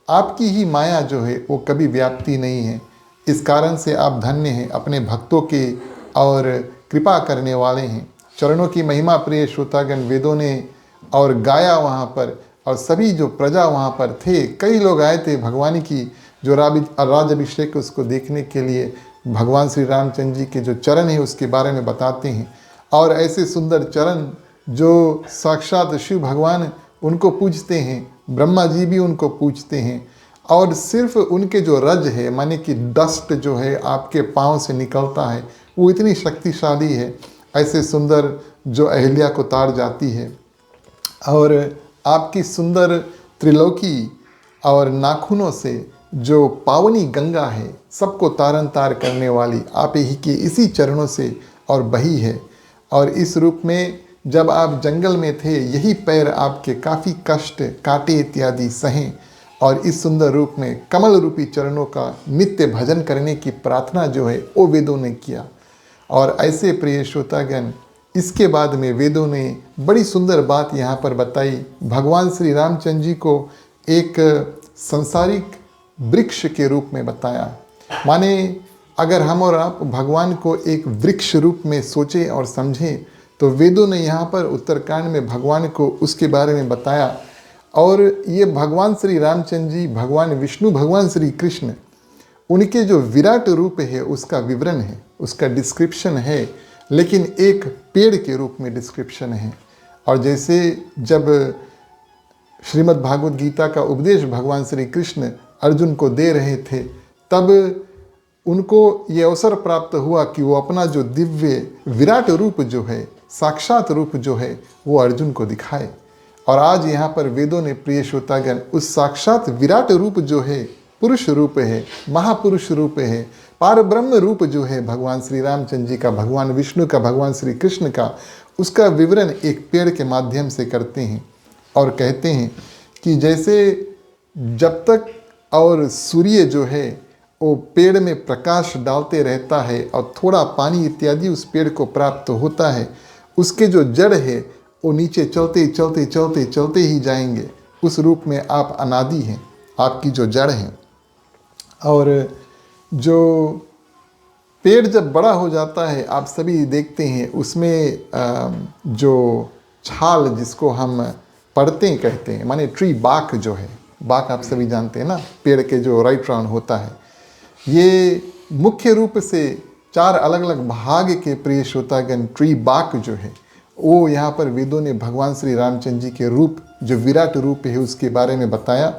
आपकी ही माया जो है वो कभी व्याप्ति नहीं है। इस कारण से आप धन्य हैं, अपने भक्तों के और कृपा करने वाले हैं। चरणों की महिमा प्रिय श्रोतागण वेदों ने और गाया वहाँ पर, और सभी जो प्रजा वहाँ पर थे, कई लोग आए थे भगवान की जो राज अभिषेक उसको देखने के लिए। भगवान श्री रामचंद्र जी के जो चरण हैं उसके बारे में बताते हैं, और ऐसे सुंदर चरण जो साक्षात शिव भगवान उनको पूजते हैं, ब्रह्मा जी भी उनको पूजते हैं, और सिर्फ उनके जो रज है माने कि डस्ट जो है आपके पाँव से निकलता है वो इतनी शक्तिशाली है, ऐसे सुंदर जो अहिल्या को तार जाती है। और आपकी सुंदर त्रिलोकी और नाखूनों से जो पावनी गंगा है सबको तारन तार करने वाली आप ही के इसी चरणों से और बही है। और इस रूप में जब आप जंगल में थे यही पैर आपके काफ़ी कष्ट कांटे इत्यादि सहें, और इस सुंदर रूप में कमल रूपी चरणों का नित्य भजन करने की प्रार्थना जो है वो वेदों ने किया। और ऐसे प्रिय श्रोतागण इसके बाद में वेदों ने बड़ी सुंदर बात यहाँ पर बताई। भगवान श्री रामचंद्र जी को एक संसारिक वृक्ष के रूप में बताया। माने अगर हम और आप भगवान को एक वृक्ष रूप में सोचें और समझें तो वेदों ने यहाँ पर उत्तरकांड में भगवान को उसके बारे में बताया। और ये भगवान श्री रामचंद्र जी, भगवान विष्णु, भगवान श्री कृष्ण, उनके जो विराट रूप है उसका विवरण है, उसका डिस्क्रिप्शन है, लेकिन एक पेड़ के रूप में डिस्क्रिप्शन है। और जैसे जब श्रीमद् भागवत गीता का उपदेश भगवान श्री कृष्ण अर्जुन को दे रहे थे, तब उनको ये अवसर प्राप्त हुआ कि वो अपना जो दिव्य विराट रूप जो है, साक्षात रूप जो है, वो अर्जुन को दिखाए। और आज यहाँ पर वेदों ने, प्रिय श्रोतागण, उस साक्षात विराट रूप जो है, पुरुष रूप है, महापुरुष रूप है, पार ब्रह्म रूप जो है भगवान श्री रामचंद्र जी का, भगवान विष्णु का, भगवान श्री कृष्ण का, उसका विवरण एक पेड़ के माध्यम से करते हैं। और कहते हैं कि जैसे जब तक और सूर्य जो है वो पेड़ में प्रकाश डालते रहता है और थोड़ा पानी इत्यादि उस पेड़ को प्राप्त होता है, उसके जो जड़ है वो नीचे चलते चलते चलते चलते ही जाएंगे। उस रूप में आप अनादि हैं, आपकी जो जड़ है। और जो पेड़ जब बड़ा हो जाता है, आप सभी देखते हैं उसमें जो छाल, जिसको हम पड़ते कहते हैं, माने ट्री बाक जो है, बाक आप सभी जानते हैं ना, पेड़ के जो राइट राउंड होता है, ये मुख्य रूप से 4 अलग अलग भाग के, प्रिय श्रोतागण, ट्री बाक जो है वो यहाँ पर वेदों ने भगवान श्री रामचंद्र जी के रूप, जो विराट रूप है, उसके बारे में बताया।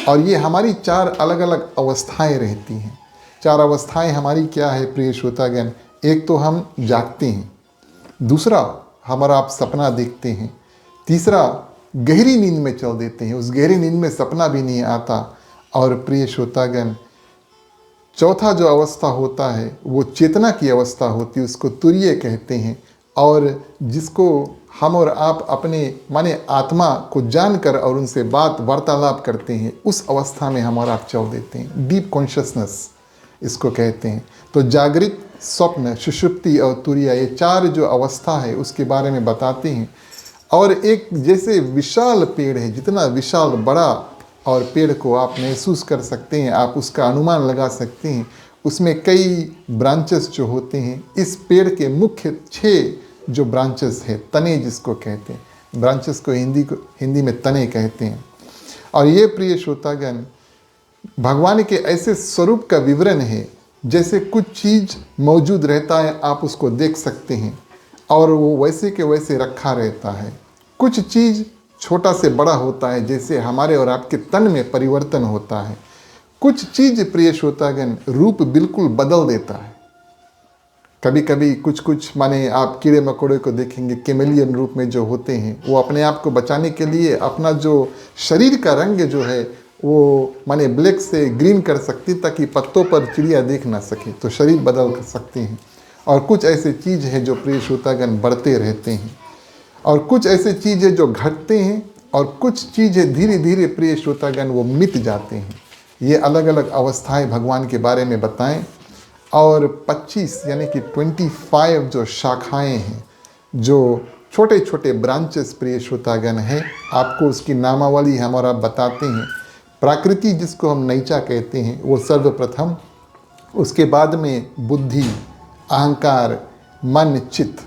और ये हमारी 4 अलग अलग अवस्थाएं रहती हैं। 4 अवस्थाएं हमारी क्या है, प्रिय श्रोतागण? एक तो हम जागते हैं, दूसरा हमारा आप सपना देखते हैं, तीसरा गहरी नींद में चल देते हैं, उस गहरी नींद में सपना भी नहीं आता। और प्रिय श्रोतागण, चौथा जो अवस्था होता है वो चेतना की अवस्था होती है, उसको तुरीय कहते हैं। और जिसको हम और आप अपने माने आत्मा को जानकर और उनसे बात वार्तालाप करते हैं, उस अवस्था में हम और आप चल देते हैं। डीप कॉन्शियसनेस इसको कहते हैं। तो जागृत, स्वप्न, सुषुप्ति और तुरीय, ये 4 जो अवस्था है उसके बारे में बताते हैं। और एक जैसे विशाल पेड़ है, जितना विशाल बड़ा और पेड़ को आप महसूस कर सकते हैं, आप उसका अनुमान लगा सकते हैं, उसमें कई ब्रांचेस जो होते हैं। इस पेड़ के मुख्य 6 जो ब्रांचेस है, तने जिसको कहते हैं, ब्रांचेस को हिंदी में तने कहते हैं। और ये, प्रिय श्रोतागण, भगवान के ऐसे स्वरूप का विवरण है, जैसे कुछ चीज़ मौजूद रहता है, आप उसको देख सकते हैं और वो वैसे के वैसे रखा रहता है। कुछ चीज़ छोटा से बड़ा होता है, जैसे हमारे और आपके तन में परिवर्तन होता है। कुछ चीज़, प्रिय श्रोतागण, रूप बिल्कुल बदल देता है। कभी कभी कुछ माने आप कीड़े मकोड़े को देखेंगे, कैमेलियन रूप में जो होते हैं, वो अपने आप को बचाने के लिए अपना जो शरीर का रंग जो है वो माने ब्लैक से ग्रीन कर सकती, ताकि पत्तों पर चिड़िया देख ना सके, तो शरीर बदल सकते हैं। और कुछ ऐसे चीज़ है जो, प्रिय श्रोतागण, बढ़ते रहते हैं। और कुछ ऐसे चीज़ें जो घटते हैं, और कुछ चीज़ें धीरे धीरे, प्रिय श्रोतागण, वो मिट जाते हैं। ये अलग अलग अवस्थाएं भगवान के बारे में बताएं। और 25 यानी कि 25 जो शाखाएं हैं, जो छोटे छोटे ब्रांचेस, प्रिय श्रोतागण, हैं, आपको उसकी नामावली हम और आप बताते हैं। प्रकृति, जिसको हम नैचा कहते हैं, वो सर्वप्रथम, उसके बाद में बुद्धि, अहंकार, मन, चित्त,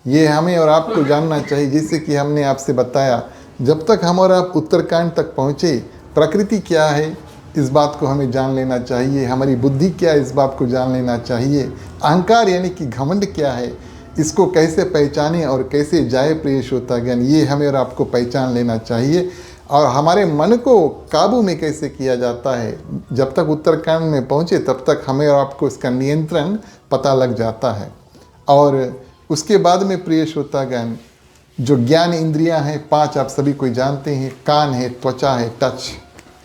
ये हमें और आपको जानना चाहिए। जैसे कि हमने आपसे बताया, जब तक हम और आप उत्तरकांड तक पहुँचे, प्रकृति क्या है इस बात को हमें जान लेना चाहिए, हमारी बुद्धि क्या है इस बात को जान लेना चाहिए, अहंकार यानी कि घमंड क्या है, इसको कैसे पहचानें और कैसे जाए, प्रिय श्रोतागण, ये हमें और आपको पहचान लेना चाहिए। और हमारे मन को काबू में कैसे किया जाता है, जब तक उत्तरकांड में पहुँचे तब तक हमें और आपको इसका नियंत्रण पता लग जाता है। और उसके बाद में, प्रिय श्रोतागण, जो ज्ञान इंद्रियां हैं 5, आप सभी कोई जानते हैं, कान है, त्वचा है, टच,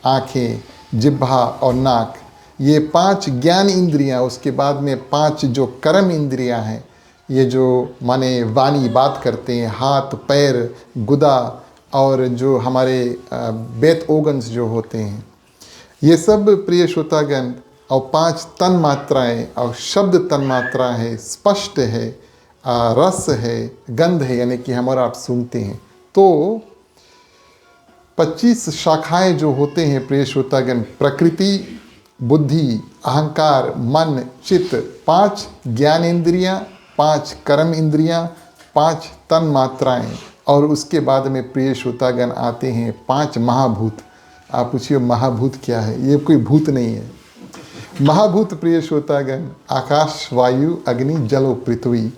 आँखें, जिह्वा और नाक, ये 5 ज्ञान इंद्रियां। उसके बाद में 5 जो कर्म इंद्रियां हैं, ये जो माने वाणी, बात करते हैं, हाथ, पैर, गुदा, और जो हमारे बेत ओगन्स जो होते हैं, ये सब, प्रिय श्रोतागण, और 5 तन मात्राएँ और शब्द तन मात्रा है, स्पष्ट है, रस है, गंध है, यानी कि हम और आप सूंघते हैं। तो 25 शाखाएं जो होते हैं प्रिय श्रोतागण, प्रकृति, बुद्धि, अहंकार, मन, चित्त, 5 ज्ञान इंद्रियां, 5 कर्म इंद्रियां, 5 तन मात्राएं, और उसके बाद में प्रिय श्रोतागण आते हैं 5 महाभूत। आप पूछिए महाभूत क्या है? ये कोई भूत नहीं है। महाभूत प्रिय श्रोतागण आकाश, वायु, अग्नि, जल और पृथ्वी।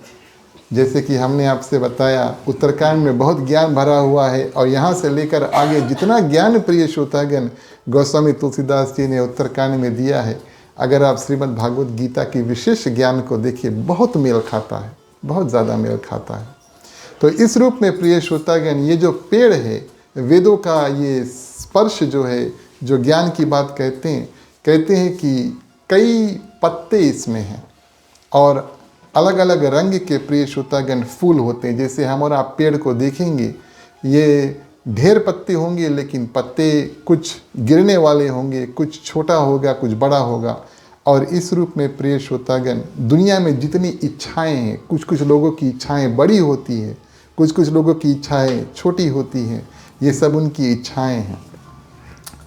जैसे कि हमने आपसे बताया उत्तरकांड में बहुत ज्ञान भरा हुआ है, और यहाँ से लेकर आगे जितना ज्ञान प्रिय श्रोतागण गोस्वामी तुलसीदास जी ने उत्तरकांड में दिया है, अगर आप श्रीमद् भागवत गीता की विशेष ज्ञान को देखिए, बहुत मेल खाता है, बहुत ज़्यादा मेल खाता है। तो इस रूप में प्रिय श्रोतागण ये जो पेड़ है, वेदों का ये स्पर्श जो है, जो ज्ञान की बात कहते हैं कि कई पत्ते इसमें हैं और अलग अलग रंग के प्रिय श्रोतागण फूल होते हैं। जैसे हम और आप पेड़ को देखेंगे, ये ढेर पत्ते होंगे, लेकिन पत्ते कुछ गिरने वाले होंगे, कुछ छोटा होगा, कुछ बड़ा होगा। और इस रूप में प्रिय श्रोतागण दुनिया में जितनी इच्छाएं हैं, कुछ कुछ लोगों की इच्छाएं बड़ी होती है, कुछ कुछ लोगों की इच्छाएं छोटी होती हैं, ये सब उनकी इच्छाएं हैं।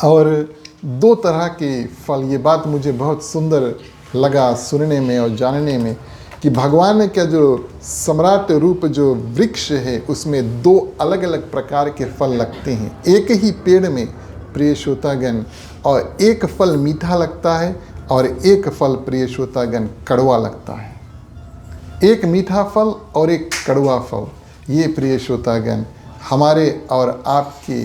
और 2 तरह के फल, ये बात मुझे बहुत सुंदर लगा सुनने में और जानने में, कि भगवान का जो सम्राट रूप जो वृक्ष है, उसमें 2 अलग अलग प्रकार के फल लगते हैं एक ही पेड़ में प्रिय श्रोतागण, और एक फल मीठा लगता है और एक फल प्रिय श्रोतागण कड़वा लगता है। एक मीठा फल और एक कड़वा फल, ये प्रिय श्रोतागण हमारे और आपके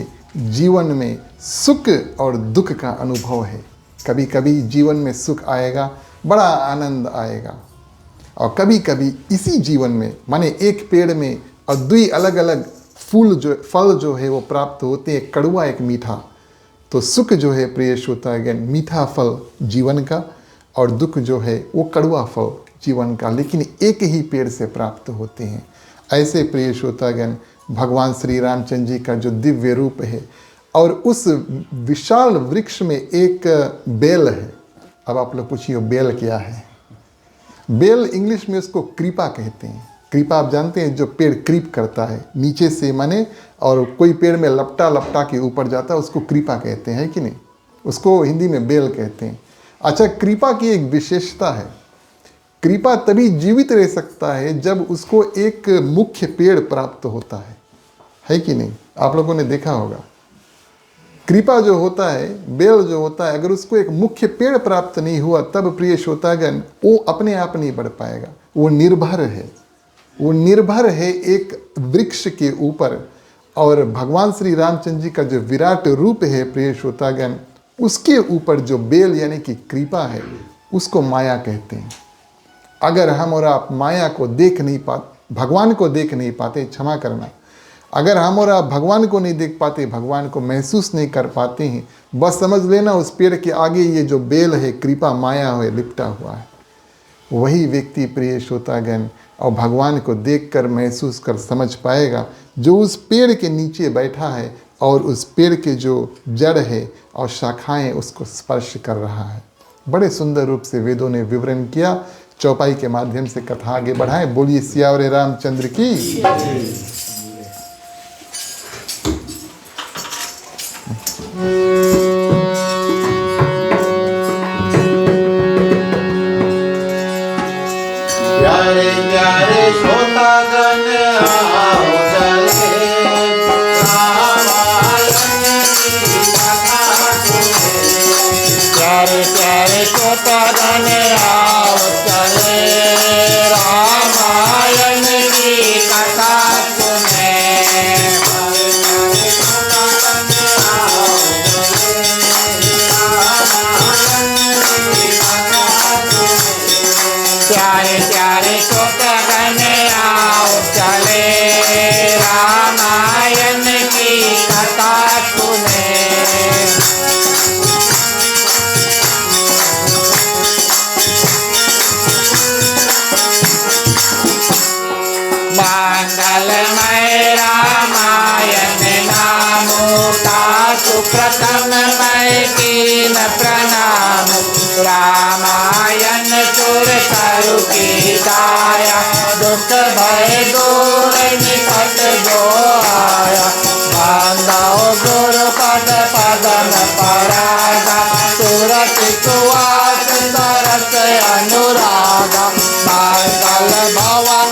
जीवन में सुख और दुख का अनुभव है। कभी कभी जीवन में सुख आएगा, बड़ा आनंद आएगा, और कभी कभी इसी जीवन में, माने एक पेड़ में और 2 अलग अलग फल जो है वो प्राप्त होते हैं, कड़वा एक मीठा। तो सुख जो है प्रिय श्रोतागण मीठा फल जीवन का, और दुख जो है वो कड़वा फल जीवन का, लेकिन एक ही पेड़ से प्राप्त होते हैं। ऐसे प्रिय श्रोतागण भगवान श्री रामचंद्र जी का जो दिव्य रूप है, और उस विशाल वृक्ष में एक बेल है। अब आप लोग पूछिए बेल क्या है? बेल इंग्लिश में उसको क्रीपा कहते हैं। क्रीपा आप जानते हैं, जो पेड़ क्रीप करता है नीचे से, माने, और कोई पेड़ में लपटा के ऊपर जाता है, उसको क्रीपा कहते हैं, कि नहीं? उसको हिंदी में बेल कहते हैं। अच्छा, क्रीपा की एक विशेषता है, क्रीपा तभी जीवित रह सकता है जब उसको एक मुख्य पेड़ प्राप्त होता है कि नहीं? आप लोगों ने देखा होगा, कृपा जो होता है, बेल जो होता है, अगर उसको एक मुख्य पेड़ प्राप्त नहीं हुआ, तब प्रिय श्रोतागण वो अपने आप नहीं बढ़ पाएगा। वो निर्भर है एक वृक्ष के ऊपर। और भगवान श्री रामचंद्र जी का जो विराट रूप है प्रिय श्रोतागण, उसके ऊपर जो बेल यानी कि कृपा है, उसको माया कहते हैं। अगर हम और आप माया को देख नहीं पाते, भगवान को देख नहीं पाते, क्षमा करना, अगर हम और आप भगवान को नहीं देख पाते, भगवान को महसूस नहीं कर पाते हैं, बस समझ लेना उस पेड़ के आगे ये जो बेल है, कृपा माया है, लिपटा हुआ है। वही व्यक्ति प्रिय श्रोतागण और भगवान को देखकर महसूस कर समझ पाएगा, जो उस पेड़ के नीचे बैठा है और उस पेड़ के जो जड़ है और शाखाएं उसको स्पर्श कर रहा है। बड़े सुंदर रूप से वेदों ने विवरण किया। चौपाई के माध्यम से कथा आगे बढ़ाएं। बोलिए सियावरे रामचंद्र की। प्यारे प्यारे श्रोतागण आओ चले, रामायण की कथा सुने। प्यारे प्यारे श्रोतागण आओ चले, रामायण की कथा सुने। प्यारे प्यारे श्रोतागण आओ चले, रामायण की कथा सुने। मंगलमय रामायण नामो तासु प्रथममय कीन प्रणाम। रामायण सुर तरु की दाया, दुख भय दूर निकट जो आया, बांधो गुरु पद पदम परागा, सूरत सुवास सरस अनुरागा, मंगल भवन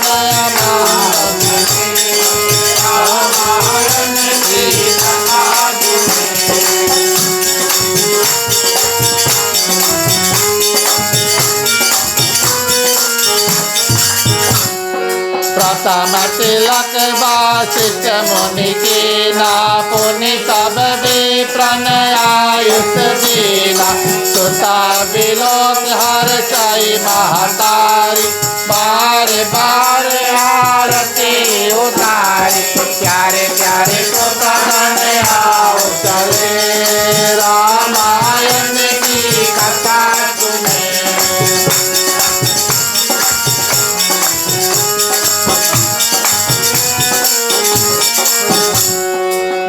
प्रथम तिलक वासिष्ठ मुनि कीना, पुनि सब भी प्रणयायुष दीना, सुता विलोक हर साई महतारी, बार बार आरती उतारी, प्यारे प्यारे सुतगण आओ चले, रामायण की कथा सुने।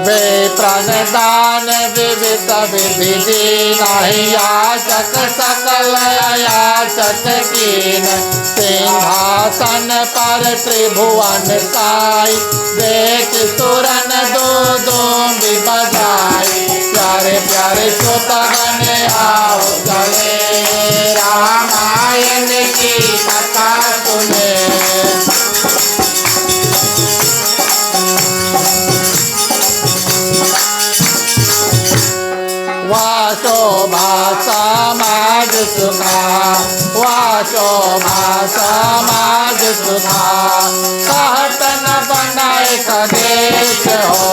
वे प्रणदान विविध विधि नहीं, याचक सकल याचक कीन, सिंहासन पर त्रिभुवन साई, देख तुरन दो दो भी बजाई, प्यारे प्यारे सुतगण आओ चले, रामायण की कथा सुने। शोभा समाज सुखा, शोभा समाज सुखा, कहत न बनाए कदेश हो,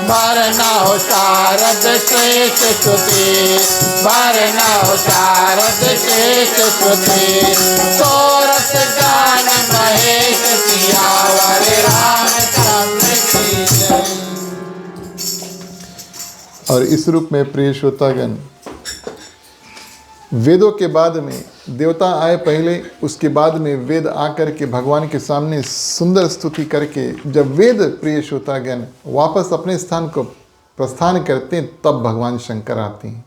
भरना हो शारद शेष श्रुति, भरना हो शारद शेष श्रुति, सोरस गान महेश सियावर रामचंद्र की जय। और इस रूप में प्रिय श्रोतागण, वेदों के बाद में देवता आए पहले, उसके बाद में वेद आकर के भगवान के सामने सुंदर स्तुति करके जब वेद प्रिय श्रोतागण वापस अपने स्थान को प्रस्थान करते हैं, तब भगवान शंकर आते हैं।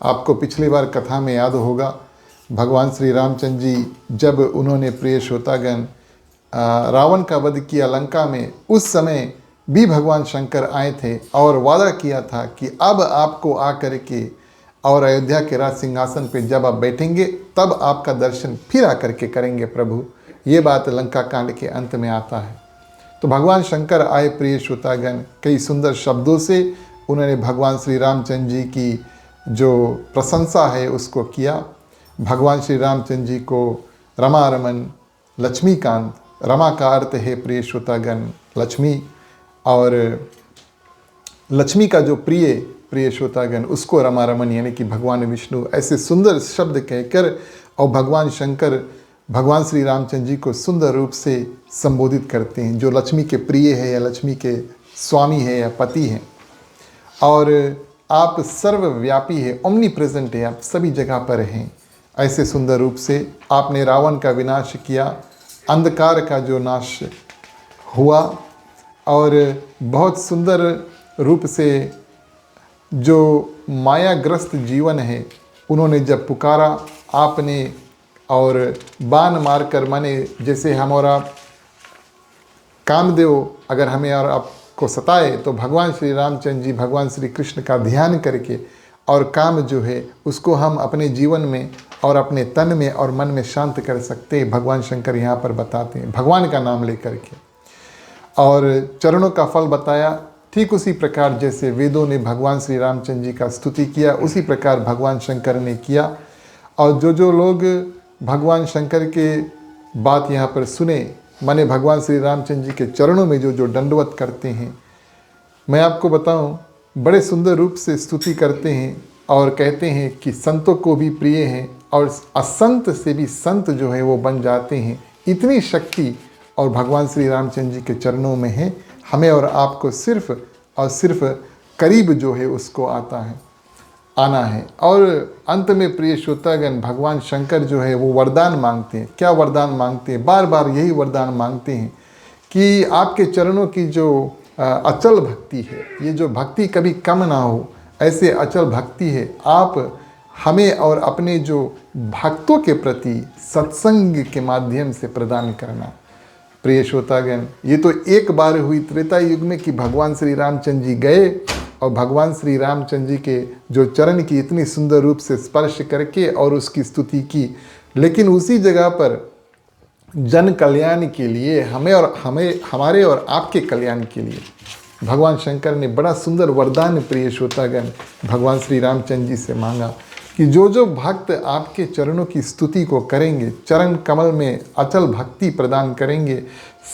आपको पिछली बार कथा में याद होगा, भगवान श्री रामचंद्र जी जब उन्होंने प्रिय श्रोतागण रावण का वध किया लंका में, उस समय भी भगवान शंकर आए थे और वादा किया था कि अब आपको आकर के और अयोध्या के राज सिंहासन पे जब आप बैठेंगे तब आपका दर्शन फिर आकर के करेंगे प्रभु। ये बात लंका कांड के अंत में आता है। तो भगवान शंकर आए प्रिय श्रोतागण, कई सुंदर शब्दों से उन्होंने भगवान श्री रामचंद्र जी की जो प्रशंसा है उसको किया। भगवान श्री रामचंद्र जी को रमा रमन लक्ष्मीकांत, रमा का अर्थ है प्रिय श्रोतागण लक्ष्मी, और लक्ष्मी का जो प्रिय श्रोतागण उसको रमा रमन यानी कि भगवान विष्णु, ऐसे सुंदर शब्द कहकर और भगवान शंकर भगवान श्री रामचंद्र जी को सुंदर रूप से संबोधित करते हैं, जो लक्ष्मी के प्रिय है या लक्ष्मी के स्वामी है या पति हैं। और आप सर्वव्यापी है, ओमनी प्रेजेंट है, आप सभी जगह पर हैं। ऐसे सुंदर रूप से आपने रावण का विनाश किया, अंधकार का जो नाश हुआ, और बहुत सुंदर रूप से जो मायाग्रस्त जीवन है उन्होंने जब पुकारा आपने, और बाण मारकर, माने जैसे हम और आप कामदेव अगर हमें और आपको सताए तो भगवान श्री रामचंद्र जी भगवान श्री कृष्ण का ध्यान करके और काम जो है उसको हम अपने जीवन में और अपने तन में और मन में शांत कर सकते हैं। भगवान शंकर यहाँ पर बताते हैं भगवान का नाम लेकर के, और चरणों का फल बताया। ठीक उसी प्रकार जैसे वेदों ने भगवान श्री रामचंद्र जी का स्तुति किया, उसी प्रकार भगवान शंकर ने किया। और जो लोग भगवान शंकर के बात यहाँ पर सुने, माने भगवान श्री रामचंद्र जी के चरणों में जो दंडवत करते हैं, मैं आपको बताऊं बड़े सुंदर रूप से स्तुति करते हैं और कहते हैं कि संतों को भी प्रिय हैं और असंत से भी संत जो है वो बन जाते हैं। इतनी शक्ति और भगवान श्री रामचंद्र जी के चरणों में है। हमें और आपको सिर्फ और सिर्फ करीब जो है उसको आना है। और अंत में प्रिय श्रोतागण भगवान शंकर जो है वो वरदान मांगते हैं। क्या वरदान मांगते हैं? बार बार यही वरदान मांगते हैं कि आपके चरणों की जो अचल भक्ति है, ये जो भक्ति कभी कम ना हो, ऐसे अचल भक्ति है। आप हमें और अपने जो भक्तों के प्रति सत्संग के माध्यम से प्रदान करना। प्रिय श्रोतागण, ये तो एक बार हुई त्रेता युग में कि भगवान श्री रामचंद्र जी गए और भगवान श्री रामचंद्र जी के जो चरण की इतनी सुंदर रूप से स्पर्श करके और उसकी स्तुति की। लेकिन उसी जगह पर जन कल्याण के लिए हमारे और आपके कल्याण के लिए भगवान शंकर ने बड़ा सुंदर वरदान प्रिय श्रोतागण भगवान श्री रामचंद्र जी से मांगा कि जो जो भक्त आपके चरणों की स्तुति को करेंगे, चरण कमल में अचल भक्ति प्रदान करेंगे,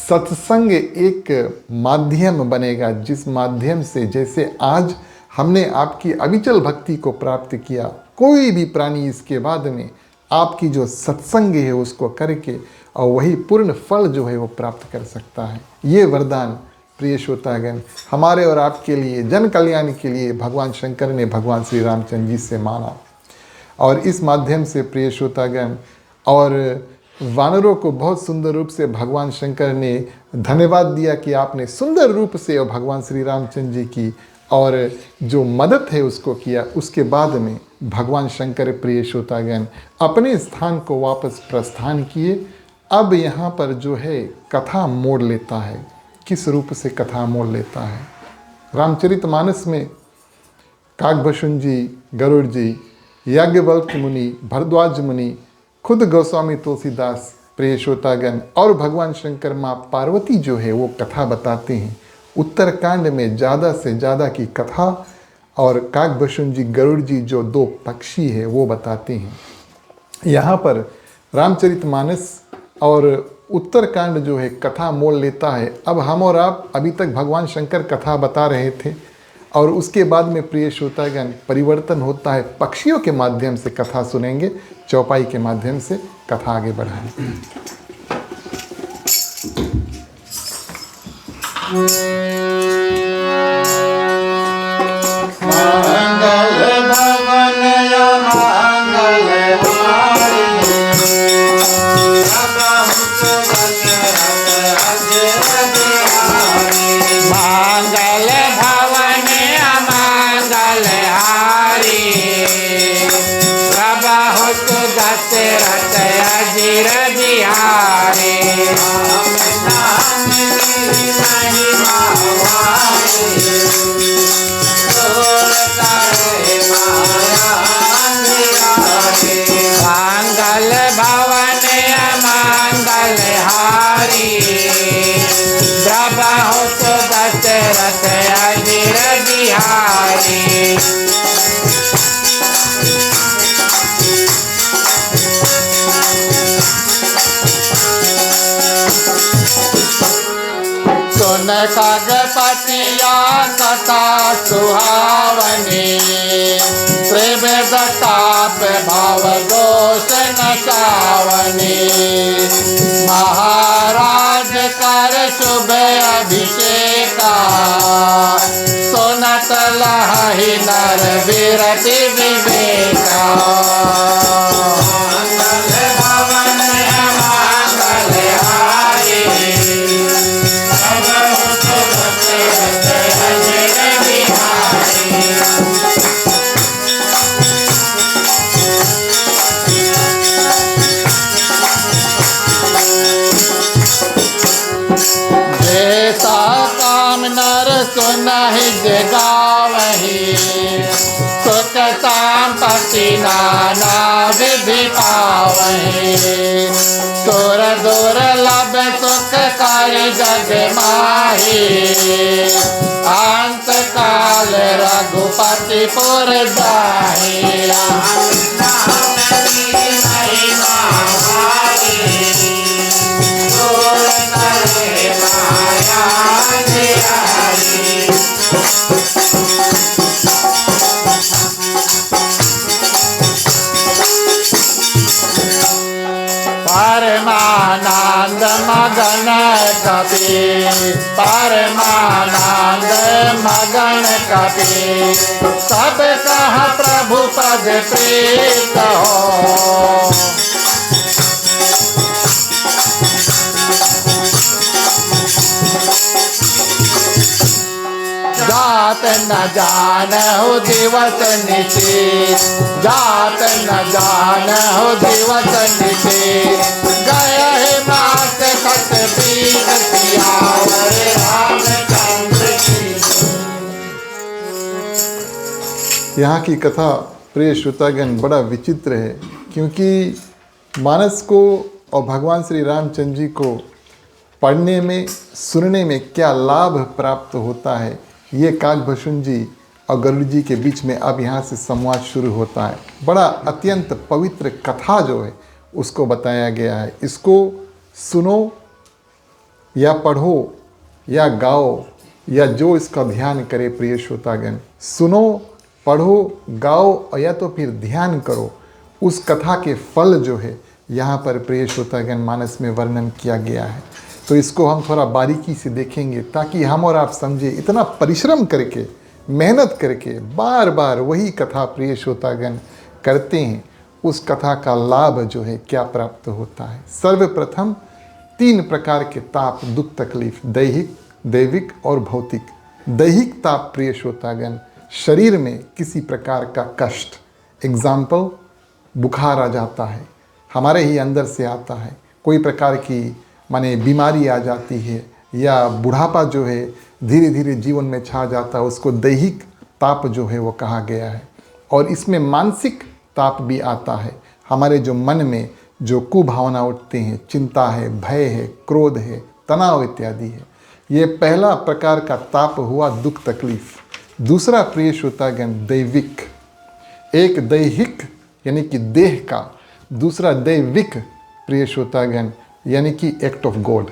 सत्संग एक माध्यम बनेगा जिस माध्यम से, जैसे आज हमने आपकी अविचल भक्ति को प्राप्त किया, कोई भी प्राणी इसके बाद में आपकी जो सत्संग है उसको करके और वही पूर्ण फल जो है वो प्राप्त कर सकता है। ये वरदान प्रिय श्रोतागण हमारे और आपके लिए, जन कल्याण के लिए भगवान शंकर ने भगवान श्री रामचंद्र जी से माना। और इस माध्यम से प्रिय श्रोतागण और वानरों को बहुत सुंदर रूप से भगवान शंकर ने धन्यवाद दिया कि आपने सुंदर रूप से और भगवान श्री रामचंद्र जी की और जो मदद है उसको किया। उसके बाद में भगवान शंकर प्रिय श्रोतागण अपने स्थान को वापस प्रस्थान किए। अब यहाँ पर जो है कथा मोड़ लेता है। किस रूप से कथा मोड़ लेता है? रामचरितमानस में काकभूषण जी, गरुड़ जी, याज्ञवल्क्य मुनि, भरद्वाज मुनि, खुद गोस्वामी तुलसीदास प्रिय श्रोतागण और भगवान शंकर माँ पार्वती जो है वो कथा बताते हैं। उत्तरकांड में ज़्यादा से ज़्यादा की कथा और काकभूषण जी, गरुड़ जी जो दो पक्षी है वो बताते हैं। यहाँ पर रामचरितमानस और उत्तरकांड जो है कथा मोड़ लेता है। अब हम और आप अभी तक भगवान शंकर कथा बता रहे थे और उसके बाद में प्रिय श्रोतागण परिवर्तन होता है, पक्षियों के माध्यम से कथा सुनेंगे, चौपाई के माध्यम से कथा आगे बढ़ाएंगे। कागपतिया कथा सुहावनी, प्रेम दताप भाव दोष नचावनी। महाराज कर शुभ अभिषेका, सुनत लहि नर विरति विवेका। सुनहि जगावहि, सुख संपत्ति नाना विधि पावहि। तोर दुर्लभ सुख कर जग माही, अंत काल रघुपति पुर जाहि। परमानंद मगन कपि, परमानंद मगन कपि, सब कह प्रभु पद प्रीत हो। जात न जान हो दिवस निशीथ, जात न जान हो दिवस निशीथ। गए है मास खत पीर सियावर रामचंद्र की। यहाँ की कथा प्रिय श्रोतागण बड़ा विचित्र है, क्योंकि मानस को और भगवान श्री रामचंद्र जी को पढ़ने में, सुनने में क्या लाभ प्राप्त होता है, ये काकभूषण जी और गरुड़ जी के बीच में अब यहाँ से संवाद शुरू होता है। बड़ा अत्यंत पवित्र कथा जो है उसको बताया गया है। इसको सुनो या पढ़ो या गाओ या जो इसका ध्यान करे प्रिय श्रोतागण, सुनो, पढ़ो, गाओ या तो फिर ध्यान करो। उस कथा के फल जो है यहाँ पर प्रिय श्रोतागण मानस में वर्णन किया गया है। तो इसको हम थोड़ा बारीकी से देखेंगे ताकि हम और आप समझे। इतना परिश्रम करके, मेहनत करके बार बार वही कथा प्रिय श्रोतागण करते हैं, उस कथा का लाभ जो है क्या प्राप्त होता है। सर्वप्रथम 3 प्रकार के ताप, दुख, तकलीफ, दैहिक, दैविक और भौतिक। दैहिक ताप प्रिय श्रोतागण, शरीर में किसी प्रकार का कष्ट, एग्जाम्पल बुखार आ जाता है, हमारे ही अंदर से आता है। कोई प्रकार की माने बीमारी आ जाती है या बुढ़ापा जो है धीरे धीरे जीवन में छा जाता है, उसको दैहिक ताप जो है वो कहा गया है। और इसमें मानसिक ताप भी आता है। हमारे जो मन में जो कुभावना उठते हैं, चिंता है, भय है, क्रोध है, तनाव इत्यादि है, ये पहला प्रकार का ताप हुआ दुख, तकलीफ। दूसरा प्रिय श्रोतागण दैविक, एक दैहिक यानी कि देह का, दूसरा दैविक प्रिय श्रोतागण यानी कि एक्ट ऑफ गॉड।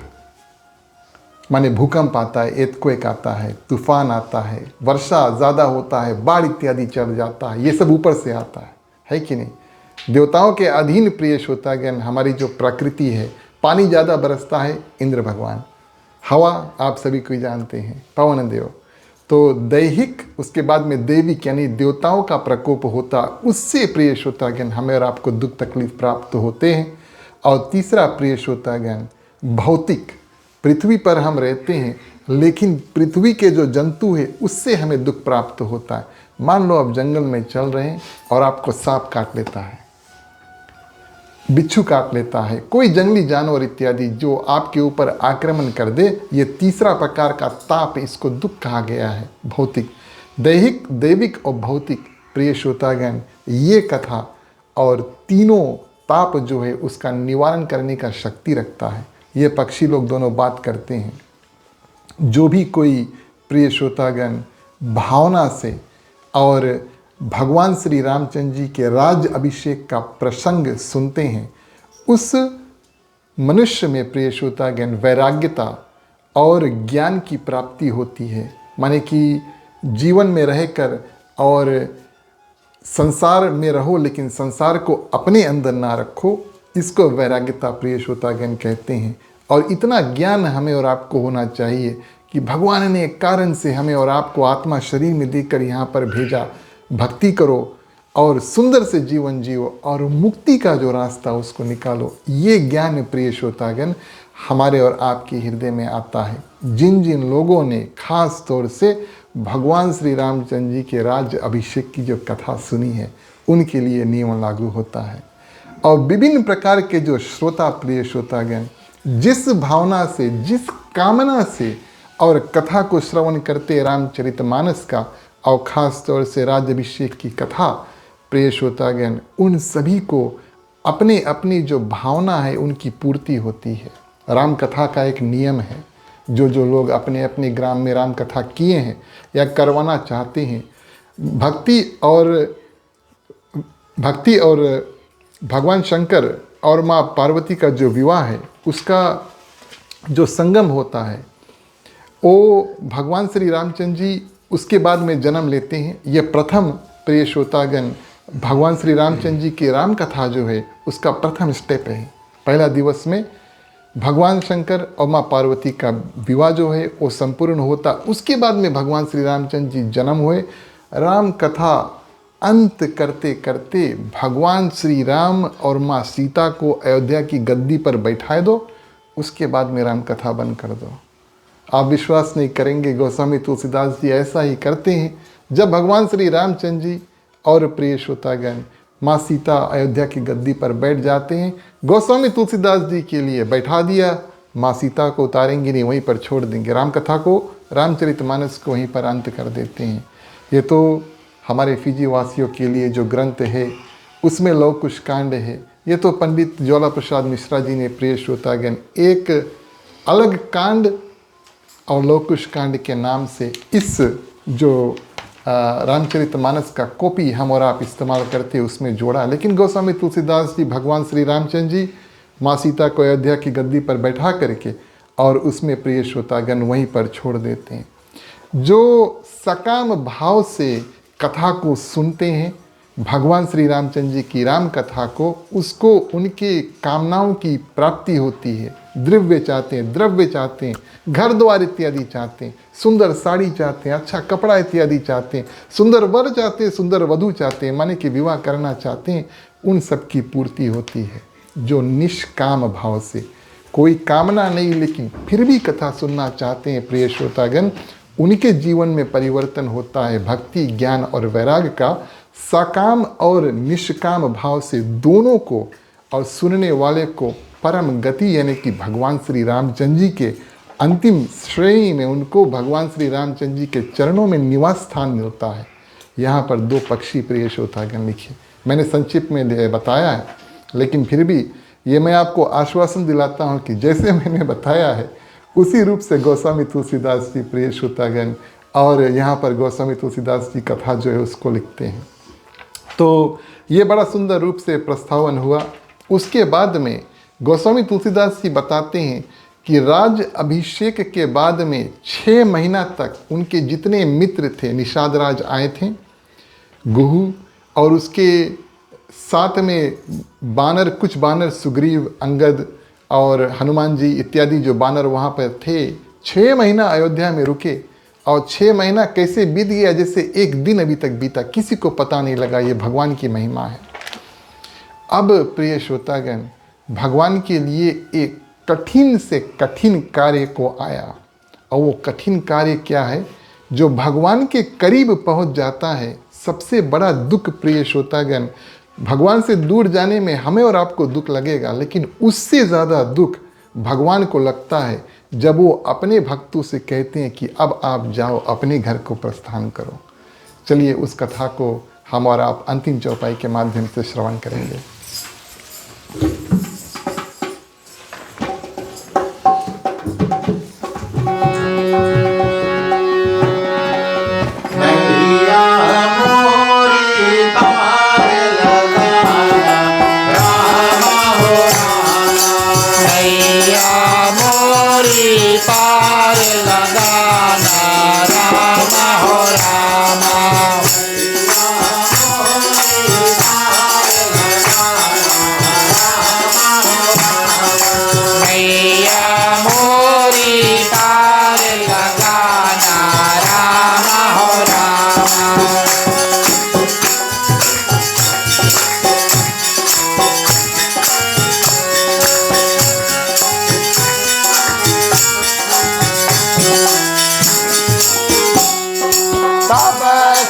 माने भूकंप आता है, एर्थक्वेक आता है, तूफान आता है, वर्षा ज़्यादा होता है, बाढ़ इत्यादि चढ़ जाता है, ये सब ऊपर से आता है कि नहीं। देवताओं के अधीन प्रिय श्रोतागण हमारी जो प्रकृति है, पानी ज़्यादा बरसता है इंद्र भगवान, हवा आप सभी को जानते हैं पवन देव। तो दैहिक, उसके बाद में दैविक यानी देवताओं का प्रकोप होता, उससे प्रिय श्रोतागण हमें और आपको दुख तकलीफ प्राप्त होते हैं। और तीसरा प्रिय श्रोतागण भौतिक, पृथ्वी पर हम रहते हैं लेकिन पृथ्वी के जो जंतु है उससे हमें दुख प्राप्त होता है। मान लो आप जंगल में चल रहे हैं और आपको सांप काट लेता है, बिच्छू काट लेता है, कोई जंगली जानवर इत्यादि जो आपके ऊपर आक्रमण कर दे, ये तीसरा प्रकार का ताप, इसको दुख कहा गया है। भौतिक, दैहिक, दैविक और भौतिक प्रिय श्रोतागण, ये कथा और तीनों ताप जो है उसका निवारण करने का शक्ति रखता है। ये पक्षी लोग दोनों बात करते हैं। जो भी कोई प्रिय श्रोतागण भावना से और भगवान श्री रामचंद्र जी के राज अभिषेक का प्रसंग सुनते हैं, उस मनुष्य में प्रिय श्रोतागण वैराग्यता और ज्ञान की प्राप्ति होती है। माने कि जीवन में रहकर और संसार में रहो लेकिन संसार को अपने अंदर ना रखो, इसको वैराग्यता प्रिय श्रोतागण कहते हैं। और इतना ज्ञान हमें और आपको होना चाहिए कि भगवान ने एक कारण से हमें और आपको आत्मा शरीर में देकर यहाँ पर भेजा। भक्ति करो और सुंदर से जीवन जियो और मुक्ति का जो रास्ता उसको निकालो। ये ज्ञान प्रिय श्रोतागण हमारे और आपके हृदय में आता है। जिन जिन लोगों ने खास तौर से भगवान श्री रामचंद्र जी के राज अभिषेक की जो कथा सुनी है, उनके लिए नियम लागू होता है। और विभिन्न प्रकार के जो श्रोता प्रिय श्रोतागण जिस भावना से, जिस कामना से और कथा को श्रवण करते रामचरितमानस का, और ख़ास तौर से राज्याभिषेक की कथा प्रिय श्रोतागण, उन सभी को अपने अपनी जो भावना है उनकी पूर्ति होती है। राम कथा का एक नियम है, जो लोग अपने अपने ग्राम में राम कथा किए हैं या करवाना चाहते हैं, भक्ति और भगवान शंकर और माँ पार्वती का जो विवाह है उसका जो संगम होता है, वो भगवान श्री रामचंद्र जी उसके बाद में जन्म लेते हैं। ये प्रथम प्रिय श्रोतागण भगवान श्री रामचंद्र जी की राम कथा जो है उसका प्रथम स्टेप है। पहला दिवस में भगवान शंकर और माँ पार्वती का विवाह जो है वो संपूर्ण होता। उसके बाद में भगवान श्री रामचंद्र जी जन्म हुए। राम कथा अंत करते करते भगवान श्री राम और माँ सीता को अयोध्या की गद्दी पर बैठाए दो, उसके बाद में राम कथा बंद कर दो। आप विश्वास नहीं करेंगे, गोस्वामी तुलसीदास जी ऐसा ही करते हैं। जब भगवान श्री रामचंद्र जी और प्रिय श्रोतागण माँ सीता अयोध्या की गद्दी पर बैठ जाते हैं, गोस्वामी तुलसीदास जी के लिए बैठा दिया, माँ सीता को उतारेंगे नहीं, वहीं पर छोड़ देंगे, रामकथा को, रामचरितमानस को वहीं पर अंत कर देते हैं। ये तो हमारे फिजी वासियों के लिए जो ग्रंथ है उसमें लव कुश कांड है। ये तो पंडित ज्वाला प्रसाद मिश्रा जी ने प्रिय श्रोतागण एक अलग कांड और लव कुश कांड के नाम से इस जो रामचरितमानस का कॉपी हम और आप इस्तेमाल करते उसमें जोड़ा। लेकिन गोस्वामी तुलसीदास जी भगवान श्री रामचंद्र जी माँ सीता को अयोध्या की गद्दी पर बैठा करके और उसमें प्रिय श्रोतागण वहीं पर छोड़ देते हैं। जो सकाम भाव से कथा को सुनते हैं, भगवान श्री रामचंद्र जी की राम कथा को, उसको उनके कामनाओं की प्राप्ति होती है। द्रव्य चाहते हैं, घर द्वार इत्यादि चाहते हैं, सुंदर साड़ी चाहते हैं, अच्छा कपड़ा इत्यादि चाहते हैं, सुंदर वर चाहते हैं, सुंदर वधू चाहते हैं, माने कि विवाह करना चाहते हैं, उन सब की पूर्ति होती है। जो निष्काम भाव से, कोई कामना नहीं लेकिन फिर भी कथा सुनना चाहते हैं प्रिय श्रोतागण, उनके जीवन में परिवर्तन होता है। भक्ति, ज्ञान और वैराग्य का सकाम और निष्काम भाव से दोनों को, और सुनने वाले को परम गति यानी कि भगवान श्री रामचंद्र जी के अंतिम श्रेणी में, उनको भगवान श्री रामचंद्र जी के चरणों में निवास स्थान मिलता है। यहाँ पर दो पक्षी प्रिय श्रोतागण लिखे, मैंने संक्षिप्त में बताया है, लेकिन फिर भी ये मैं आपको आश्वासन दिलाता हूँ कि जैसे मैंने बताया है उसी रूप से गोस्वामी तुलसीदास जी प्रिय श्रोतागण और यहाँ पर गोस्वामी तुलसीदास जी कथा जो है उसको लिखते हैं। तो ये बड़ा सुंदर रूप से प्रस्तावन हुआ। उसके बाद में गोस्वामी तुलसीदास जी बताते हैं कि राज अभिषेक के बाद में 6 महीना तक उनके जितने मित्र थे, निषाद राज आए थे, गुहू, और उसके साथ में बानर, कुछ बानर सुग्रीव, अंगद और हनुमान जी इत्यादि जो बानर वहाँ पर थे, 6 महीना अयोध्या में रुके। और 6 महीना कैसे बीत गया जैसे एक दिन अभी तक बीता, किसी को पता नहीं लगा। ये भगवान की महिमा है। अब प्रिय श्रोतागण, भगवान के लिए एक कठिन से कठिन कार्य को आया, और वो कठिन कार्य क्या है? जो भगवान के करीब पहुंच जाता है, सबसे बड़ा दुख प्रिय श्रोतागण, भगवान से दूर जाने में हमें और आपको दुख लगेगा, लेकिन उससे ज़्यादा दुख भगवान को लगता है जब वो अपने भक्तों से कहते हैं कि अब आप जाओ, अपने घर को प्रस्थान करो। चलिए उस कथा को हम और आप अंतिम चौपाई के माध्यम से श्रवण करेंगे।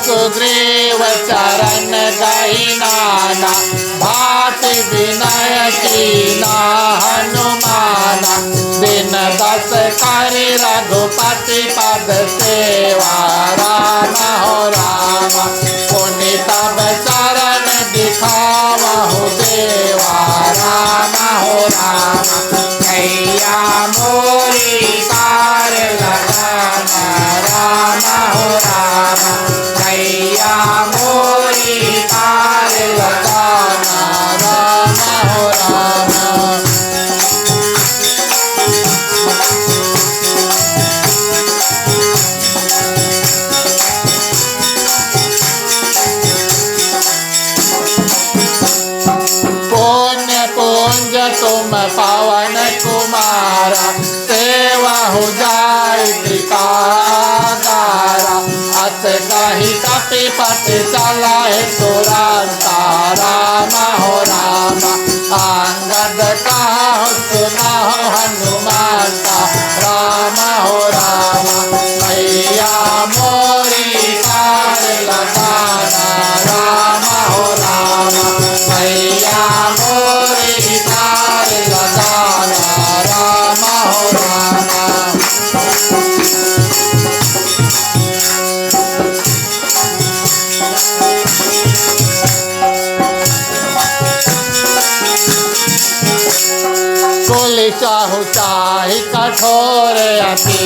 सुग्रीव चरण गई नाना, भांति विनय कीना हनुमाना। दिन 10 कर रघुपति पद सेवा, राम हो राम। पुनि तब चरण दिखावहु देवा, राम हो राम। कैया मोरी कार लगाना, राम हो राम। कैया मोरी कार लगाना, राम हो राम। पुण्य पुंज तुम पावन कुमारा, सेवा हो जाए त्रिकागारा। अस कही कपिपति चलाए तुरंता, राम हो राम। अंगद कहो सुनाहो हनुमानता, राम हो राम। माहु चाहि कठोर अति,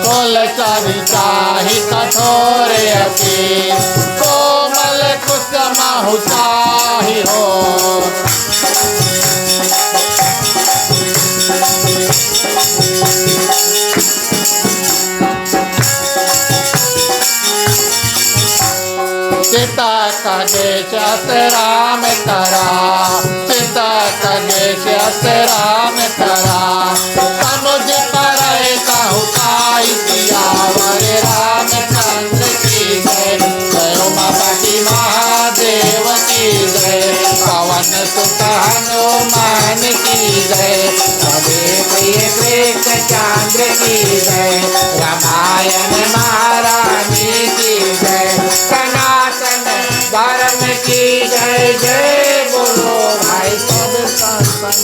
कुलचारी चाहि कठोर अति, कोमल कुश माहु चाहि हो। सीता का देश राम करा, सीता का देश राम करा, समुझ पर कहु काई सियावर रामचंद्र की जय। जय उमापति महादेव की जय, पवन सुत हनुमान की जय, सवे प्रिय कृष्ण चंद्र की जय, रामायण महारानी की जय, सनातन धर्म की जय। जय बोलो भाई सब संतन।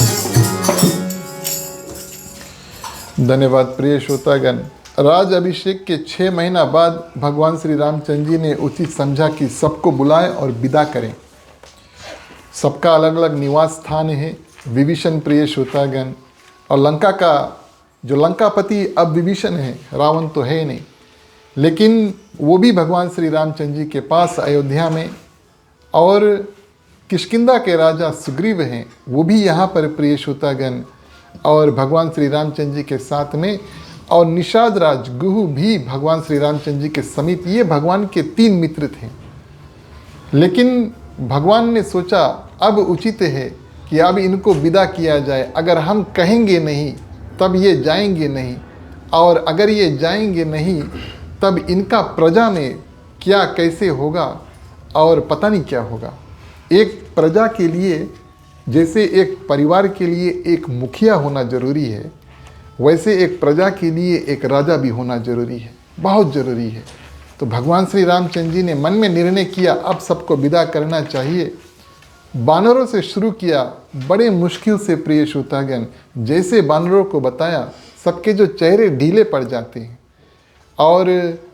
धन्यवाद प्रिय श्रोतागण। राज अभिषेक के 6 महीना बाद भगवान श्री रामचंद्र जी ने उचित समझा कि सबको बुलाएं और विदा करें। सबका अलग अलग निवास स्थान है। विभीषण प्रिय श्रोतागण और लंका का जो लंकापति अब विभीषण है, रावण तो है ही नहीं, लेकिन वो भी भगवान श्री रामचंद्र जी के पास अयोध्या में, और किष्किंधा के राजा सुग्रीव हैं वो भी यहाँ पर प्रिय श्रोतागण और भगवान श्री रामचंद्र जी के साथ में, और निषाद राज गुहू भी भगवान श्री रामचंद्र जी के समीप। ये भगवान के 3 मित्र थे। लेकिन भगवान ने सोचा अब उचित है कि अब इनको विदा किया जाए। अगर हम कहेंगे नहीं तब ये जाएंगे नहीं, और अगर ये जाएंगे नहीं तब इनका प्रजा में क्या कैसे होगा और पता नहीं क्या होगा। एक प्रजा के लिए जैसे एक परिवार के लिए एक मुखिया होना जरूरी है, वैसे एक प्रजा के लिए एक राजा भी होना जरूरी है, बहुत ज़रूरी है। तो भगवान श्री रामचंद्र जी ने मन में निर्णय किया अब सबको विदा करना चाहिए। बानरों से शुरू किया, बड़े मुश्किल से प्रिय श्रोतागण। जैसे बानरों को बताया सबके जो चेहरे ढीले पड़ जाते हैं, और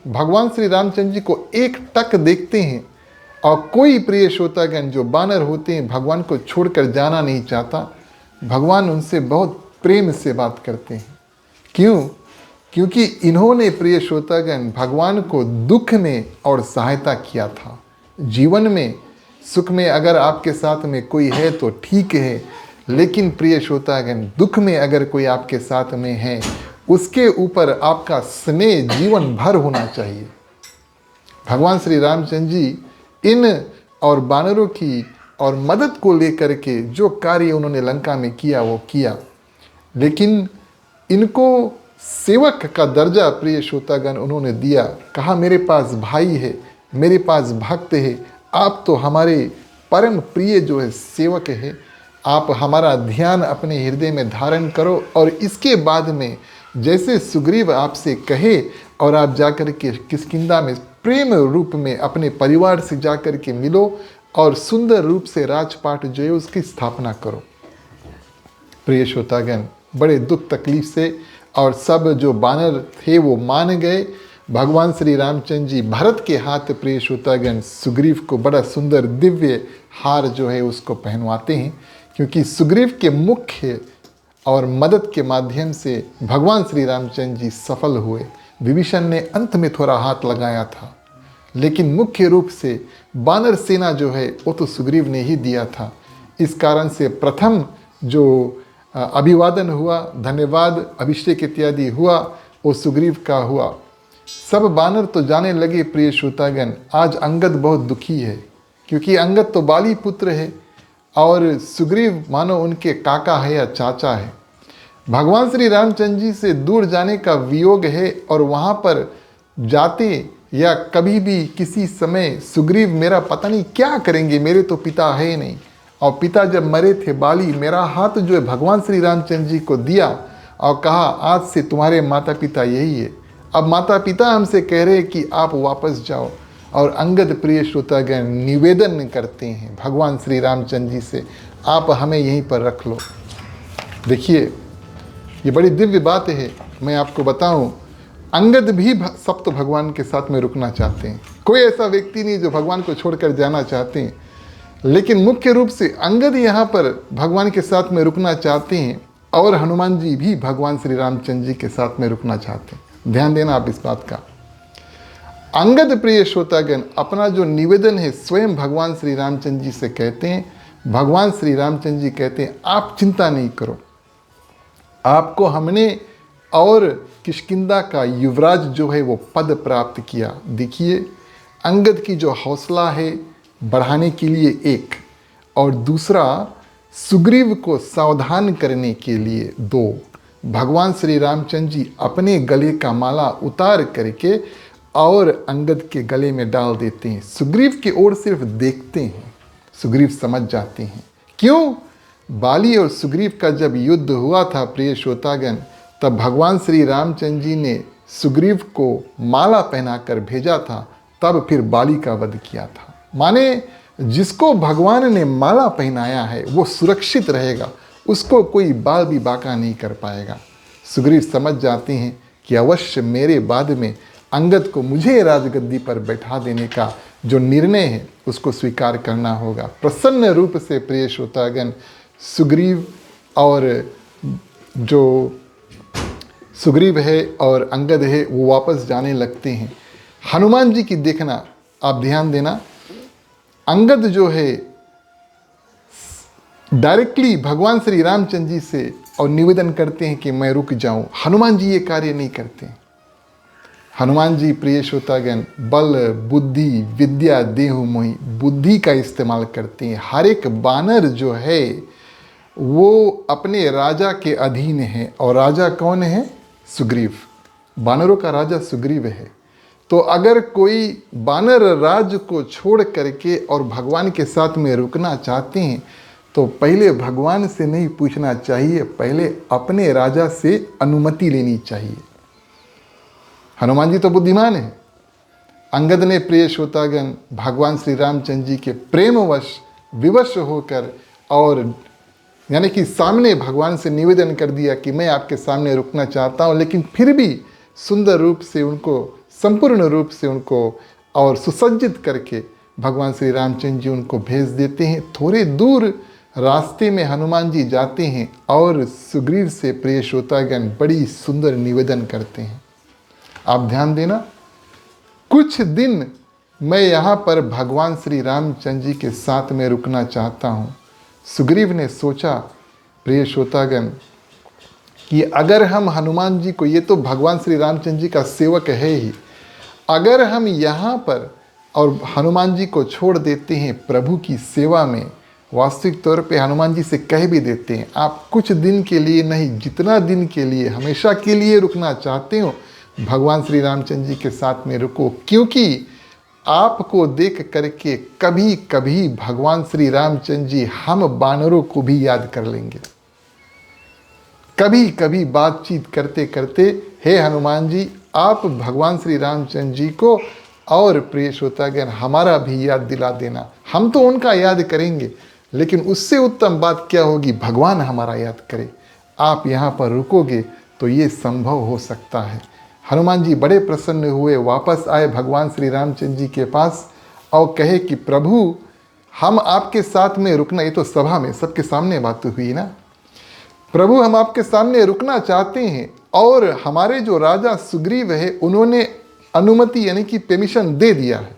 भगवान श्री रामचंद्र जी को एक टक देखते हैं, और कोई प्रिय श्रोतागण जो बानर होते हैं भगवान को छोड़कर जाना नहीं चाहता। भगवान उनसे बहुत प्रेम से बात करते हैं। क्यों? क्योंकि इन्होंने प्रिय श्रोतागण भगवान को दुख में और सहायता किया था। जीवन में सुख में अगर आपके साथ में कोई है तो ठीक है, लेकिन प्रिय श्रोतागण दुख में अगर कोई आपके साथ में है उसके ऊपर आपका स्नेह जीवन भर होना चाहिए। भगवान श्री रामचंद्र जी इन और बानरों की और मदद को लेकर के जो कार्य उन्होंने लंका में किया वो किया, लेकिन इनको सेवक का दर्जा प्रिय श्रोतागण उन्होंने दिया। कहा मेरे पास भाई है, मेरे पास भक्त है, आप तो हमारे परम प्रिय जो है सेवक है, आप हमारा ध्यान अपने हृदय में धारण करो, और इसके बाद में जैसे सुग्रीव आपसे कहे और आप जाकर के किष्किंधा में प्रेम रूप में अपने परिवार से जाकर के मिलो और सुंदर रूप से राजपाट जो है उसकी स्थापना करो। प्रिय श्रोतागण बड़े दुख तकलीफ से और सब जो बानर थे वो मान गए। भगवान श्री रामचंद्र जी भरत के हाथ प्रिय श्रोतागण सुग्रीव को बड़ा सुंदर दिव्य हार जो है उसको पहनवाते हैं, क्योंकि सुग्रीव के मुख्य और मदद के माध्यम से भगवान श्री रामचंद्र जी सफल हुए। विभीषण ने अंत में थोड़ा हाथ लगाया था, लेकिन मुख्य रूप से बानर सेना जो है वो तो सुग्रीव ने ही दिया था। इस कारण से प्रथम जो अभिवादन हुआ, धन्यवाद अभिषेक इत्यादि हुआ, वो सुग्रीव का हुआ। सब बानर तो जाने लगे प्रिय श्रोतागण आज अंगद बहुत दुखी है, क्योंकि अंगद तो बाली पुत्र है और सुग्रीव मानो उनके काका है या चाचा है। भगवान श्री रामचंद्र जी से दूर जाने का वियोग है, और वहाँ पर जाते या कभी भी किसी समय सुग्रीव मेरा पता नहीं क्या करेंगे, मेरे तो पिता है ही नहीं, और पिता जब मरे थे बाली, मेरा हाथ जो है भगवान श्री रामचंद्र जी को दिया और कहा आज से तुम्हारे माता पिता यही है। अब माता पिता हमसे कह रहे हैं कि आप वापस जाओ, और अंगद प्रिय श्रोतागण निवेदन करते हैं भगवान श्री रामचंद्र जी से, आप हमें यहीं पर रख लो। देखिए ये बड़ी दिव्य बात है। मैं आपको बताऊं, अंगद भी सब तो भगवान के साथ में रुकना चाहते हैं, कोई ऐसा व्यक्ति नहीं जो भगवान को छोड़कर जाना चाहते हैं, लेकिन मुख्य रूप से अंगद यहाँ पर भगवान के साथ में रुकना चाहते हैं। और हनुमान जी भी भगवान श्री रामचंद्र जी के साथ में रुकना चाहते हैं। ध्यान देना आप इस बात का। अंगद प्रिय श्रोतागण अपना जो निवेदन है स्वयं भगवान श्री रामचंद्र जी से कहते हैं। भगवान श्री रामचंद्र जी कहते हैं आप चिंता नहीं करो, आपको हमने और किष्किंधा का युवराज जो है वो पद प्राप्त किया। देखिए अंगद की जो हौसला है बढ़ाने के लिए एक, और दूसरा सुग्रीव को सावधान करने के लिए दो। भगवान श्री रामचंद्र जी अपने गले का माला उतार करके और अंगद के गले में डाल देते हैं। सुग्रीव की ओर सिर्फ देखते हैं, सुग्रीव समझ जाते हैं। क्यों? बाली और सुग्रीव का जब युद्ध हुआ था प्रिय श्रोतागण, तब भगवान श्री रामचंद्र जी ने सुग्रीव को माला पहनाकर भेजा था, तब फिर बाली का वध किया था। माने जिसको भगवान ने माला पहनाया है वो सुरक्षित रहेगा, उसको कोई बाल भी बाका नहीं कर पाएगा। सुग्रीव समझ जाते हैं कि अवश्य मेरे बाद में अंगद को मुझे राजगद्दी पर बैठा देने का जो निर्णय है उसको स्वीकार करना होगा। प्रसन्न रूप से प्रिय श्रोतागण सुग्रीव और जो सुग्रीव है और अंगद है वो वापस जाने लगते हैं। हनुमान जी की देखना आप ध्यान देना, अंगद जो है डायरेक्टली भगवान श्री रामचंद्र जी से और निवेदन करते हैं कि मैं रुक जाऊं। हनुमान जी ये कार्य नहीं करते। हनुमान जी प्रिय श्रोतागण बल बुद्धि विद्या देहु मोहि, बुद्धि का इस्तेमाल करते हैं। हर एक बानर जो है वो अपने राजा के अधीन है, और राजा कौन है? सुग्रीव। बानरों का राजा सुग्रीव है। तो अगर कोई बानर राज को छोड़ करके और भगवान के साथ में रुकना चाहते हैं तो पहले भगवान से नहीं पूछना चाहिए, पहले अपने राजा से अनुमति लेनी चाहिए। हनुमान जी तो बुद्धिमान है। अंगद ने प्रिय श्रोतागण भगवान श्री रामचंद्र जी के प्रेमवश विवश होकर और यानी कि सामने भगवान से निवेदन कर दिया कि मैं आपके सामने रुकना चाहता हूँ, लेकिन फिर भी सुंदर रूप से उनको, संपूर्ण रूप से उनको और सुसज्जित करके भगवान श्री रामचंद्र जी उनको भेज देते हैं। थोड़े दूर रास्ते में हनुमान जी जाते हैं और सुग्रीव से प्रिय श्रोतागण बड़ी सुंदर निवेदन करते हैं। आप ध्यान देना, कुछ दिन मैं यहाँ पर भगवान श्री रामचंद्र जी के साथ में रुकना चाहता हूँ। सुग्रीव ने सोचा प्रिय श्रोतागण कि अगर हम हनुमान जी को, ये तो भगवान श्री रामचंद्र जी का सेवक है ही, अगर हम यहाँ पर और हनुमान जी को छोड़ देते हैं प्रभु की सेवा में, वास्तविक तौर पे हनुमान जी से कह भी देते हैं आप कुछ दिन के लिए नहीं, जितना दिन के लिए, हमेशा के लिए रुकना चाहते हो भगवान श्री रामचंद्र जी के साथ में रुको, क्योंकि आपको देख करके कभी कभी भगवान श्री रामचंद्र जी हम बानरों को भी याद कर लेंगे। कभी कभी बातचीत करते करते, हे हनुमान जी आप भगवान श्री रामचंद्र जी को और प्रिय श्रोतागण हमारा भी याद दिला देना। हम तो उनका याद करेंगे, लेकिन उससे उत्तम बात क्या होगी, भगवान हमारा याद करे। आप यहाँ पर रुकोगे तो ये संभव हो सकता है। हनुमान जी बड़े प्रसन्न हुए, वापस आए भगवान श्री रामचंद्र जी के पास और कहे कि प्रभु हम आपके साथ में रुकना, ये तो सभा में सबके सामने बात हुई ना, प्रभु हम आपके सामने रुकना चाहते हैं और हमारे जो राजा सुग्रीव है उन्होंने अनुमति यानी कि परमिशन दे दिया है।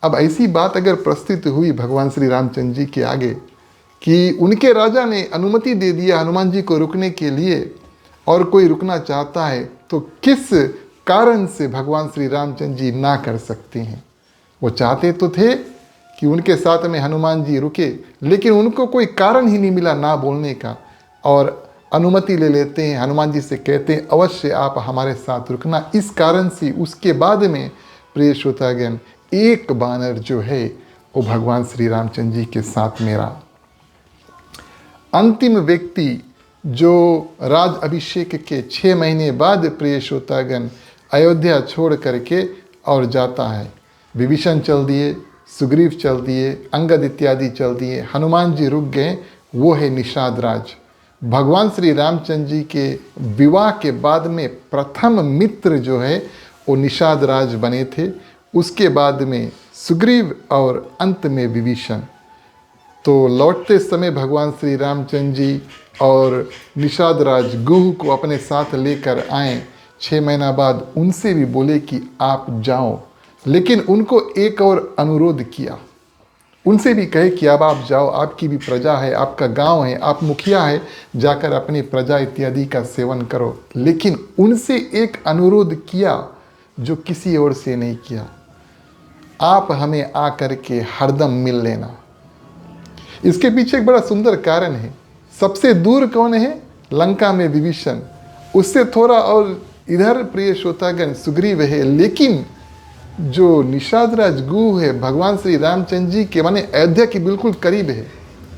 अब ऐसी बात अगर प्रस्तुत हुई भगवान श्री रामचंद्र जी के आगे कि उनके राजा ने अनुमति दे दिया हनुमान जी को रुकने के लिए और कोई रुकना चाहता है, तो किस कारण से भगवान श्री रामचंद्र जी ना कर सकते हैं? वो चाहते तो थे कि उनके साथ में हनुमान जी रुके, लेकिन उनको कोई कारण ही नहीं मिला ना बोलने का, और अनुमति ले लेते हैं। हनुमान जी से कहते हैं अवश्य आप हमारे साथ रुकना। इस कारण से उसके बाद में प्रिय श्रोतागण एक बानर जो है वो भगवान श्री रामचंद्र जी के साथ में रहा। अंतिम व्यक्ति जो राज अभिषेक के 6 महीने बाद प्रिय श्रोतागण अयोध्या छोड़ करके और जाता है। विभीषण चल दिए, सुग्रीव चल दिए, अंगद इत्यादि चल दिए, हनुमान जी रुक गए, वो है निषाद राज। भगवान श्री रामचंद्र जी के विवाह के बाद में प्रथम मित्र जो है वो निषाद राज बने थे, उसके बाद में सुग्रीव और अंत में विभीषण। तो लौटते समय भगवान श्री रामचंद्र जी और निषाद राज गुह को अपने साथ लेकर आए। 6 महीना बाद उनसे भी बोले कि आप जाओ, लेकिन उनको एक और अनुरोध किया। उनसे भी कहे कि अब आप जाओ, आपकी भी प्रजा है, आपका गांव है, आप मुखिया है, जाकर अपनी प्रजा इत्यादि का सेवन करो। लेकिन उनसे एक अनुरोध किया जो किसी और से नहीं किया, आप हमें आकर के हरदम मिल लेना। इसके पीछे एक बड़ा सुंदर कारण है। सबसे दूर कौन है? लंका में विभीषण, उससे थोड़ा और इधर प्रिय श्रोतागण सुग्रीव है। लेकिन जो निषाद राज गुह है भगवान श्री रामचंद्र जी के माने अयोध्या के बिल्कुल करीब है।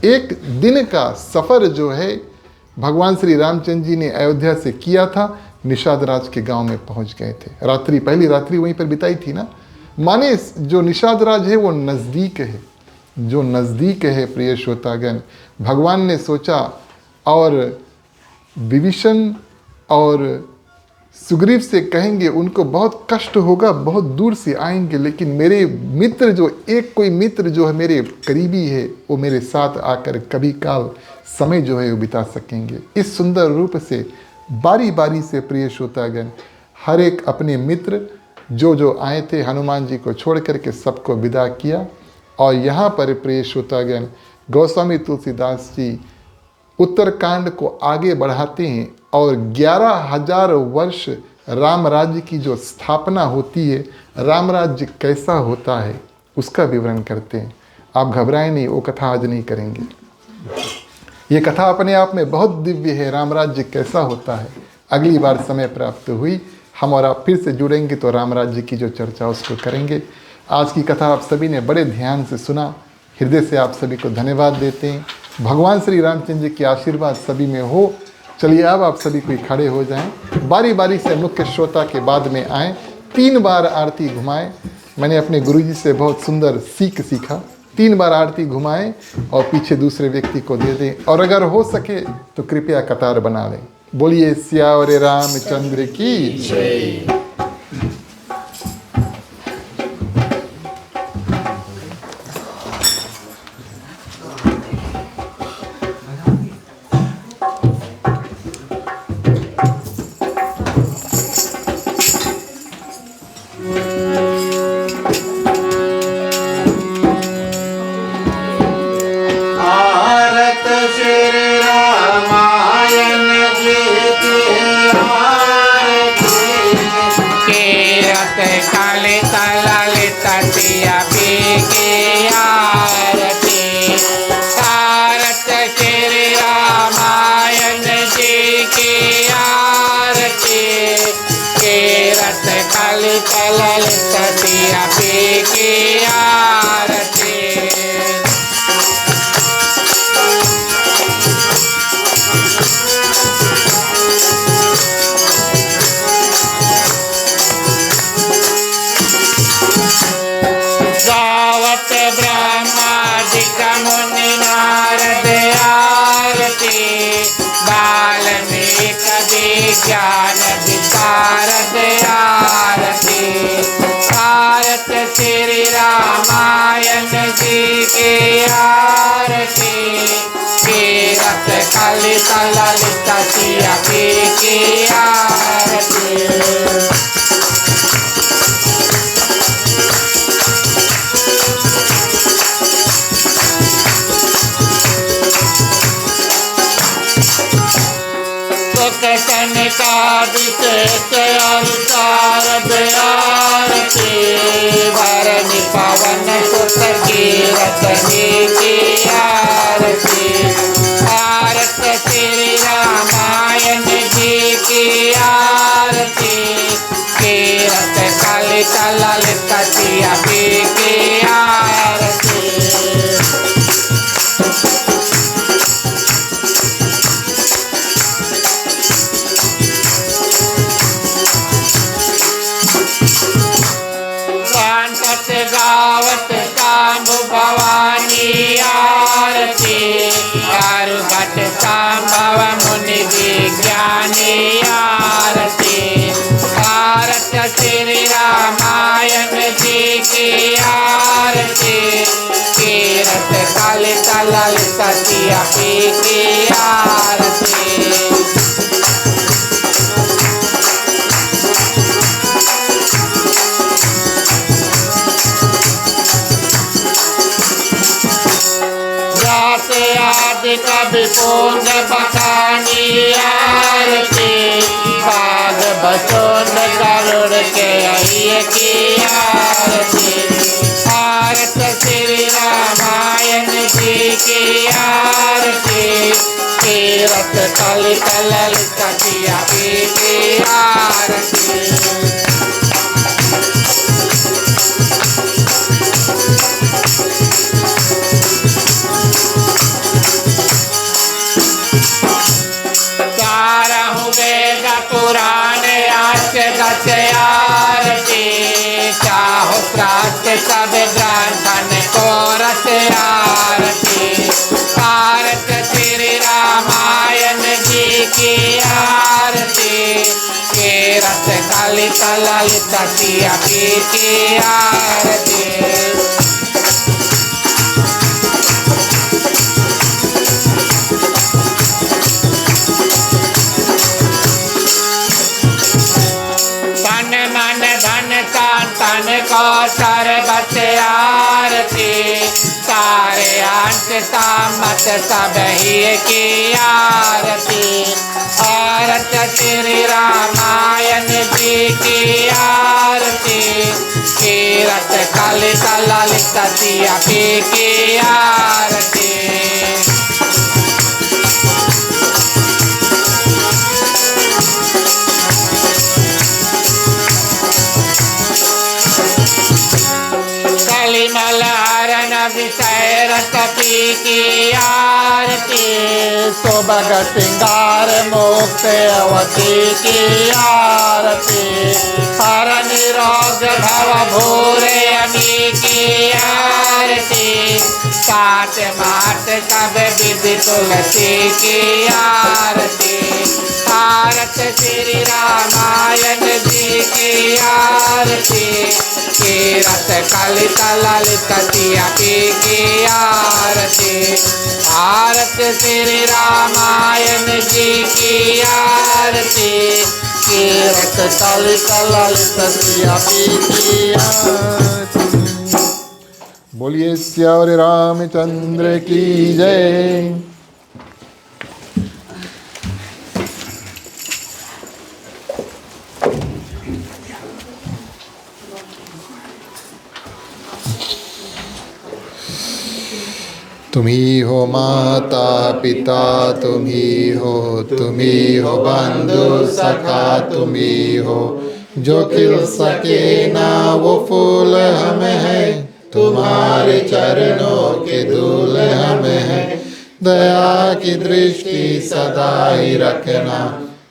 एक दिन का सफ़र जो है भगवान श्री रामचंद्र जी ने अयोध्या से किया था, निषाद राज के गांव में पहुंच गए थे। रात्रि, पहली रात्रि वहीं पर बिताई थी ना। माने जो निषाद राज है वो नज़दीक है, जो नज़दीक है प्रिय श्रोतागण। भगवान ने सोचा और विभीषण और सुग्रीव से कहेंगे, उनको बहुत कष्ट होगा, बहुत दूर से आएंगे, लेकिन मेरे मित्र जो एक कोई मित्र जो है मेरे करीबी है वो मेरे साथ आकर कभी काल समय जो है वो बिता सकेंगे। इस सुंदर रूप से बारी बारी से प्रिय श्रोतागण हर एक अपने मित्र जो आए थे हनुमान जी को छोड़ करके सबको विदा किया। और यहाँ पर प्रिय श्रोतागण गोस्वामी तुलसीदास जी उत्तरकांड को आगे बढ़ाते हैं और 11,000 वर्ष राम राज्य की जो स्थापना होती है, राम राज्य कैसा होता है उसका विवरण करते हैं। आप घबराएं नहीं, वो कथा आज नहीं करेंगे। ये कथा अपने आप में बहुत दिव्य है। राम राज्य कैसा होता है अगली बार समय प्राप्त हुई हम और आप फिर से जुड़ेंगे तो राम राज्य की जो चर्चा उसको करेंगे। आज की कथा आप सभी ने बड़े ध्यान से सुना, हृदय से आप सभी को धन्यवाद देते हैं। भगवान श्री रामचंद्र जी की आशीर्वाद सभी में हो। चलिए अब आप सभी कोई खड़े हो जाएं, बारी बारी से मुख्य श्रोता के बाद में आएँ, 3 बार आरती घुमाएं। मैंने अपने गुरुजी से बहुत सुंदर सीखा। 3 बार आरती घुमाएं और पीछे दूसरे व्यक्ति को दे दें, और अगर हो सके तो कृपया कतार बना लें। बोलिए सियावर रामचंद्र की जय। ज्ञान विशारद आरती, भारत श्री रामायण जी की आरती, कीरत कलित ललित सिया की आरती। का विशेष अवतार आरती, भरनी पवन सुत कीरत की आरती, भारत श्री रामायण जी की आरती, कीरत कलित ललित सिया की आरती। गावत काम्ब भवानी आरती, भट संभव मुनि विज्ञानी आरती, भारत श्री रामायण जी की आरती, कीरत कलित ललित सिया की आरती। पूंज बखानी आरती, बाग बसोंद गरुड़ के अहिय की आरती। आरत श्री रामायण जी की आरती, तीरथ कलित ललित किया की आरती। पुराने दस आरती, चाहो प्राप्त सब ब्राह्मण को रस आरती। आरत श्री रामायण जी की आरती, तीरथ कलित ललित सिया की आरती। तन को सर्वत आरती, सारे अंत सामत सब ही की आरती। आरत श्री रामायण जी की आरती, तीरथ कलित ललित सिया की आरती। मलहरण विषय रसपी की आरती, सुभग सिंगार मोक्ष अवती की आरती। हर निरोग भव भूरे अमी की आरती, सात मात सब विधि तुलसी की आरती। आरत श्री रामायण जी की आरती, तीरथ कलित ललित सिया की आरती। आरत श्री रामायण जी की आरती, तीरथ कलित ललित सिया की आरती। बोलिए श्याम रामचंद्र की जय। तुम ही हो माता पिता, तुम ही हो बंधु सखा, तुम ही हो जो खिल सके ना वो फूल हम हैं, तुम्हारे चरणों के धूल हम हैं। दया की दृष्टि सदा ही रखना,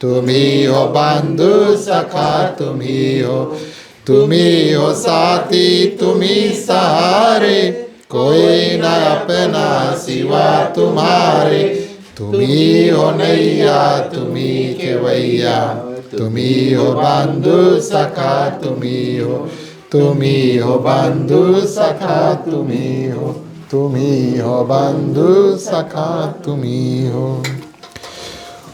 तुम ही हो बंधु सखा, तुम ही हो साथी, तुम ही सहारे, कोई न अपना सिवा तुम्हारे। तुम ही हो नैया, तुम ही केवैया, तुम ही हो बंधु सखा, तुम ही हो बंधु सखा, तुम ही हो बंधु सखा, तुम ही हो।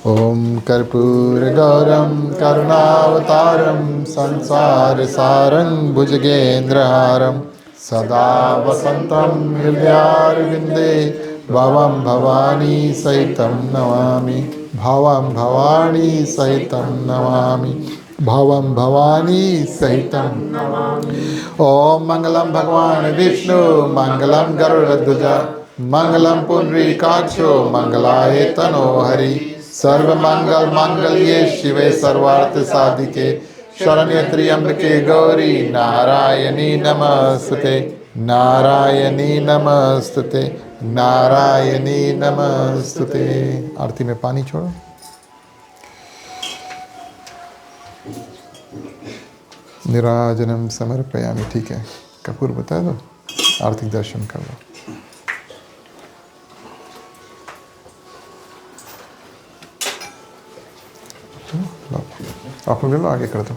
ओम कर्पूर गौरम करुणावतारम, संसार सारं भुजगेन्द्रहारं, सदा वसंतं हृदयारविंदे, भवं भवानी सहितं नमामि, भवं भवानी सहितं नमामि, भवं भवानी सहितं नमामि। ओम मंगलम भगवान विष्णु, मंगलम गरुड़ध्वज, मंगलम पुंडरीकाक्षो, मंगलाय तनो हरि। सर्वमंगल मांगल्ये शिवे सर्वार्थ साधिके, शरण्य त्र्यंबके गौरी नारायणी नमस्ते, नारायणी नमस्ते, नारायणी नमस्ते। आरती में पानी छोड़ो। निराजनम समर्पयामि। ठीक है, कपूर बता दो, आर्थिक दर्शन कर लो। आप लोग ले लो, आगे कर दो।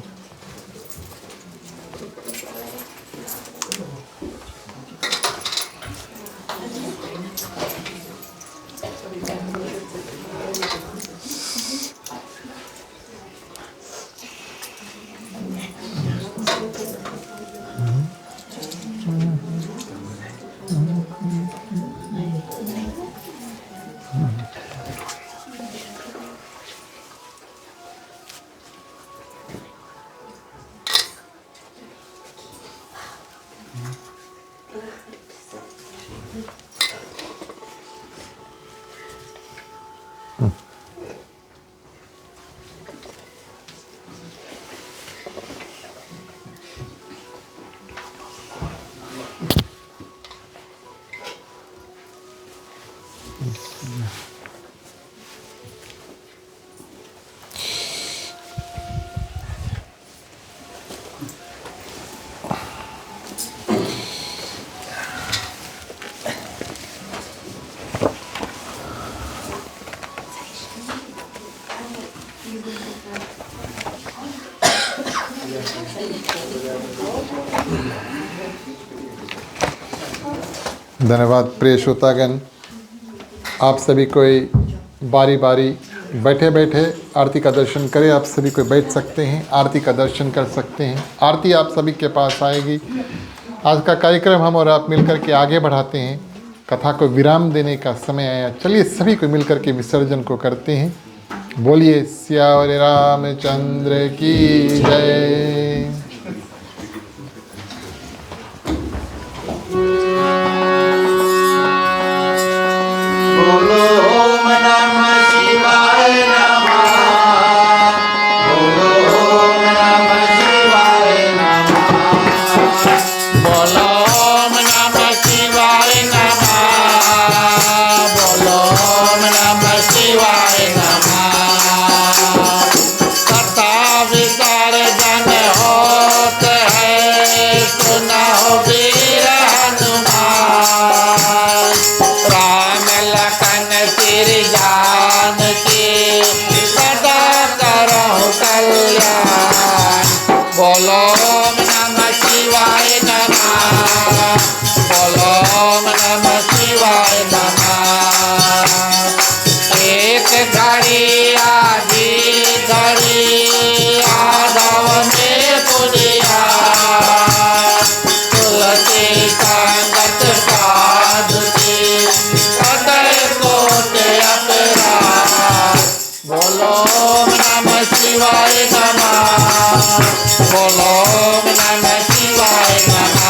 धन्यवाद प्रिय श्रोतागण। आप सभी कोई बारी बारी बैठे बैठे आरती का दर्शन करें। आप सभी कोई बैठ सकते हैं, आरती का दर्शन कर सकते हैं। आरती आप सभी के पास आएगी। आज का कार्यक्रम हम और आप मिलकर के आगे बढ़ाते हैं। कथा को विराम देने का समय आया। चलिए सभी को मिलकर के विसर्जन को करते हैं। बोलिए सियावर रामचंद्र की जय। बोलो ओम नमः शिवाय नमः। बोलो ओम नमः शिवाय नमः। बोलो ओम नमः शिवाय नमः। बोलो ओम नमः शिवाय नमः। कथा विसर्जन होत है, सुनो वीर हनुमान। राम लखन तेरे जान के सदा करो कल्याण। बोलो ओम नमः शिवाय नमः। बोलो ओम नमः शिवाय नमः। एक घड़ी आधी घड़ी आधव में पुनिया। तुलसी संगत साधु की सदै कोट अपराध। बोलो ओम नमः शिवाय नमः। बोलो ओम नमः शिवाय नमः।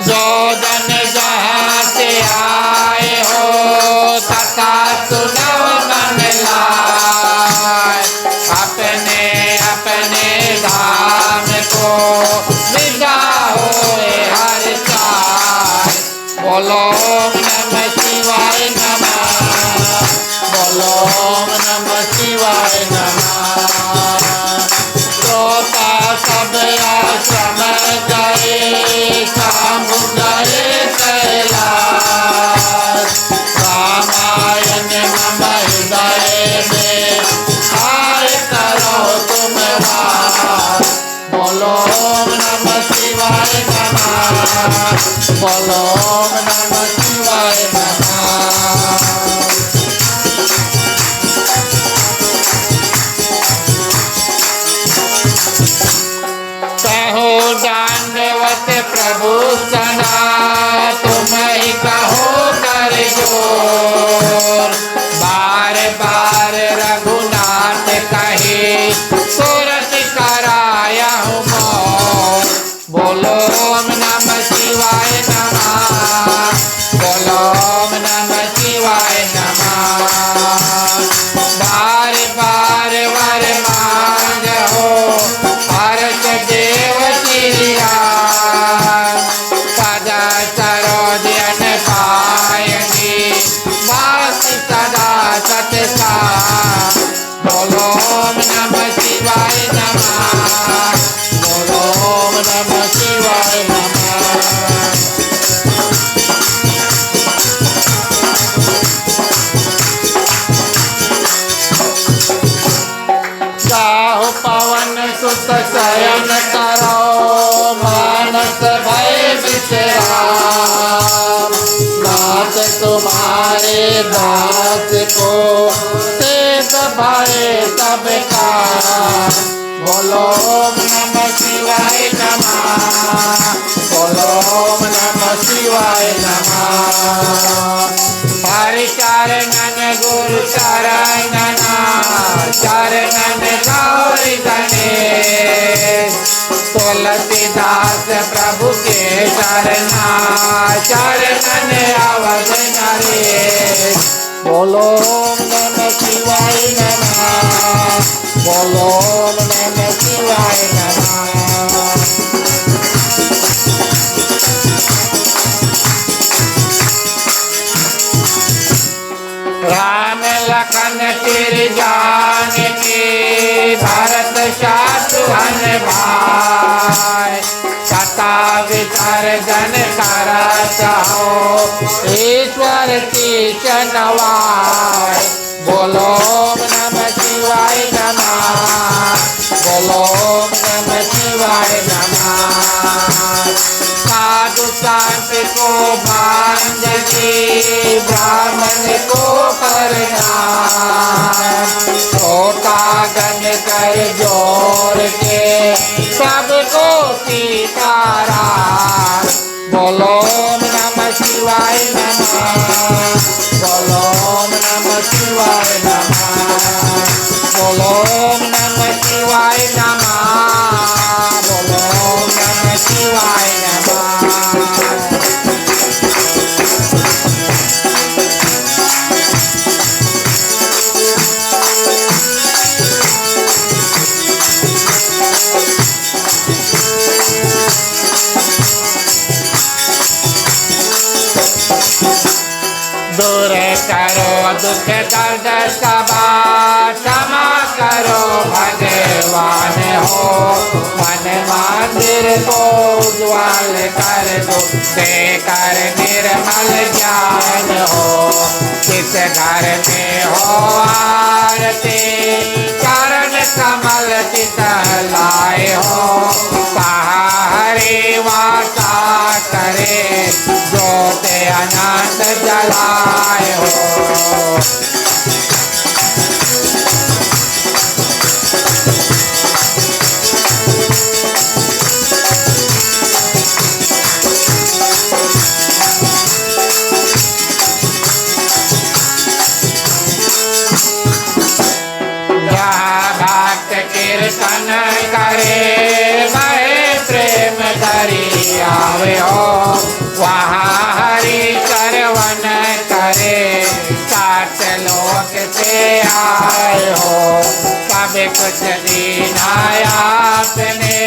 जो जन जहाँ से आए हो कथा सुनो मन लाए। अपने अपने धाम को विदा होए हर चाय। बोलो ओम नमः शिवाय नमः। बोलो ओम नमः शिवाय नमः। श्रोता सब आश्रम गए, शाम्भु गए कैलाश। रामायण मम हृदय में आय करो तुम वास। बोलो ओम नमः शिवाय नमः। बोलो ओम नमः शिवाय नमः। कहो दानवत प्रभु सदा, तुम ही कहो कर जोर। बार बार रघुनाथ कहे, सुरत कराया हूँ मोर। बोलो ओम नमः शिवाय नमः। बोलो ओम नमः शिवाय नमः। बार बार वर मांग हो, हर्ष देव चिरिया। सदा सरोजन पायंगे, वास सदा सतसा। बोलो ओम नमः शिवाय नमः। बोलो ओम नमः शिवाय नमः। जाहो पवन सुत शयन करो, मानस भय विश्राम। नाथ तुम्हारे दास को सेत भय सब काम। बोलो ओम नमः शिवाय नमः। बोलो ओम नमः शिवाय नमः। हरि चरणन गुरु चरणन, चरणन गौरी गणेश। तुलसीदास प्रभु के चरना, चरणन अवध नरेश। बोलो ओम नमः शिवाय नमः। बोलो ओम नमः शिवाय नमः। राम लखन तेरे जान के, भरत शत्रुघ्न भाई। कथा विसर्जन करत हो, इस सिद्धेश्वर शीश नवाय। बोलो ओम नमः शिवाय नमः। बोलो ओम नमः शिवाय नमः। साधु संत को बांध के ब्राह्मण को प्रणाम। छोटा गण कर जोड़ के सबको सीताराम। बोलो ओम नमः शिवाय नमः। बोलो ओम नमः शिवाय नमः। बोलो ओम नमः शिवाय नमः। बोलो ओम नमः शिवाय नमः। दूर करो दुख दर्द सबा, क्षमा करो भगवान हो। मन मंदिर को उज्ज्वल कर दो, देकर निर्मल ज्ञान हो। किस घर में हो आरती, चरण कमल लाए हो। हरे वासा करे, ज्योत अनंत जलाए हो। भक्त कीर्तन करे, वह प्रेम करी आवे हो। वहाँ हरि श्रवण करे, सात लोक से आए हो। सब कुछ दीना आपने,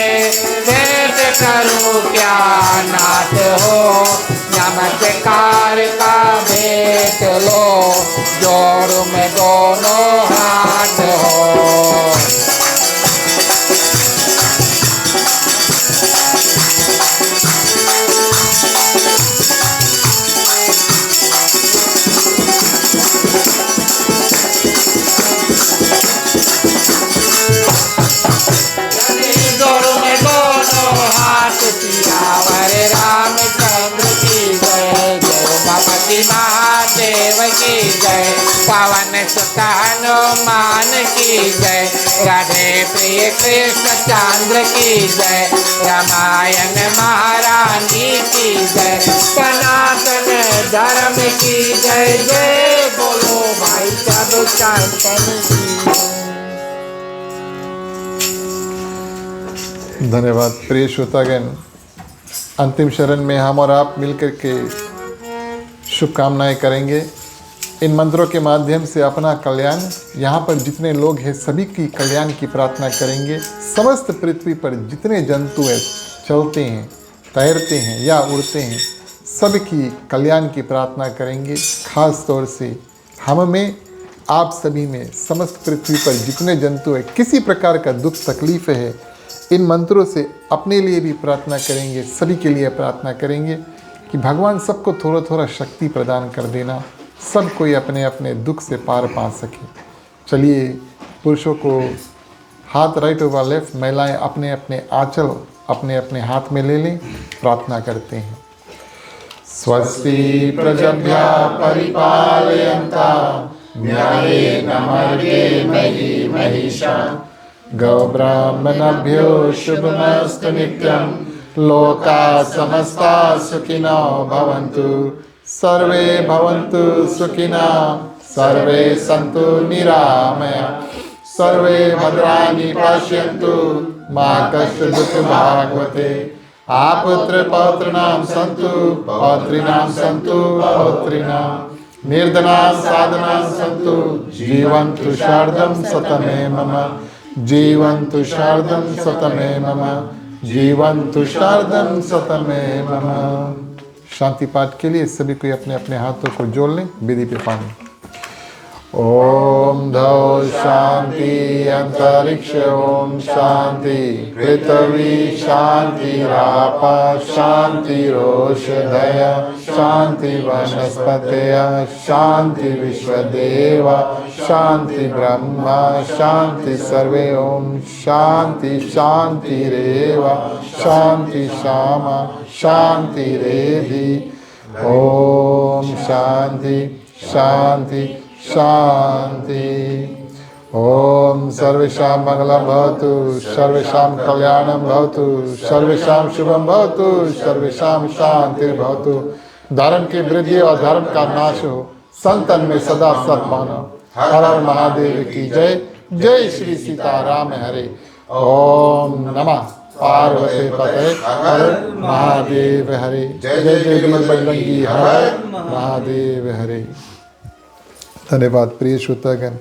वेद करूँ क्या नाथ हो। नमस्कार का भेंट लो, जोड़ में दोनों हाथ हो। रामचंद्र की जय, जय उमापति महादेव की जय। पवन सुत हनुमान की जय, राधे प्रिय कृष्ण चंद्र की जय। रामायण महारानी की जय, सनातन धर्म की जय। जय बोलो भाई साधु संतन की। धन्यवाद प्रिय श्रोतागण। अंतिम शरण में हम और आप मिलकर के शुभकामनाएं करेंगे। इन मंत्रों के माध्यम से अपना कल्याण, यहाँ पर जितने लोग हैं सभी की कल्याण की प्रार्थना करेंगे। समस्त पृथ्वी पर जितने जंतु हैं, चलते हैं, तैरते हैं या उड़ते हैं, सबकी कल्याण की प्रार्थना करेंगे। खास तौर से हम में, आप सभी में, समस्त पृथ्वी पर जितने जंतु हैं, किसी प्रकार का दुख तकलीफ है, इन मंत्रों से अपने लिए भी प्रार्थना करेंगे, सभी के लिए प्रार्थना करेंगे कि भगवान सबको थोड़ा थोड़ा शक्ति प्रदान कर देना, सब कोई अपने अपने दुख से पार पा सके। चलिए, पुरुषों को हाथ राइट ओवर लेफ्ट, महिलाएं अपने अपने आंचल अपने अपने हाथ में ले लें, प्रार्थना करते हैं। स्वस्ति प्रजभ्यः परिपालयन्तां न्यायेन मार्गेण मही महिषाः। गौब्राह्मणभ्यो शुभमस्तु नित्यं। लोकाः समस्ताः सुखिनो भवन्तु। सर्वे भवन्तु सुखिनः, सर्वे सन्तु निरामयाः, सर्वे भद्राणि पश्यन्तु, मा कश्चित् दुःखभाग्भवेत्। आपुत्र पौत्राणां सन्तु, पौत्रीणां सन्तु पौत्रीणां। निर्धनाः साधनाः सन्तु, जीवन्तु शार्दं शतमे मम। जीवन्तु शार्दं शतमे मम। जीवन्तु शार्दं शतमे मम। शांति पाठ के लिए सभी कोई अपने अपने हाथों को जोड़ लें। विधि पे पानी। ओम धौ शांति अंतरिक्ष ओम शांति पृथ्वी शांति रापा शांति रोषधय शांति वनस्पतय शांति विश्वदेवा शांति ब्रह्मा शांति सर्वे ओम शांति शांतिरेव शांति श्यामा शांतिरेधि ओम शांति शांति शांति। ओम सर्वेषां मंगलं भवतु सर्वेषां कल्याणं भवतु सर्वेषां शुभं भवतु सर्वेषां शांतिर्भवतु। धर्म की वृद्धि और धर्म का नाश हो, संतन में सदा सद्भावना। हर हर महादेव की जय। जय श्री सीताराम हरे। ओम नमः पार्वती पते हर महादेव हरे। जय जय वीर बजरंगी हर महादेव हरे। धन्यवाद प्रिय श्रोतागण।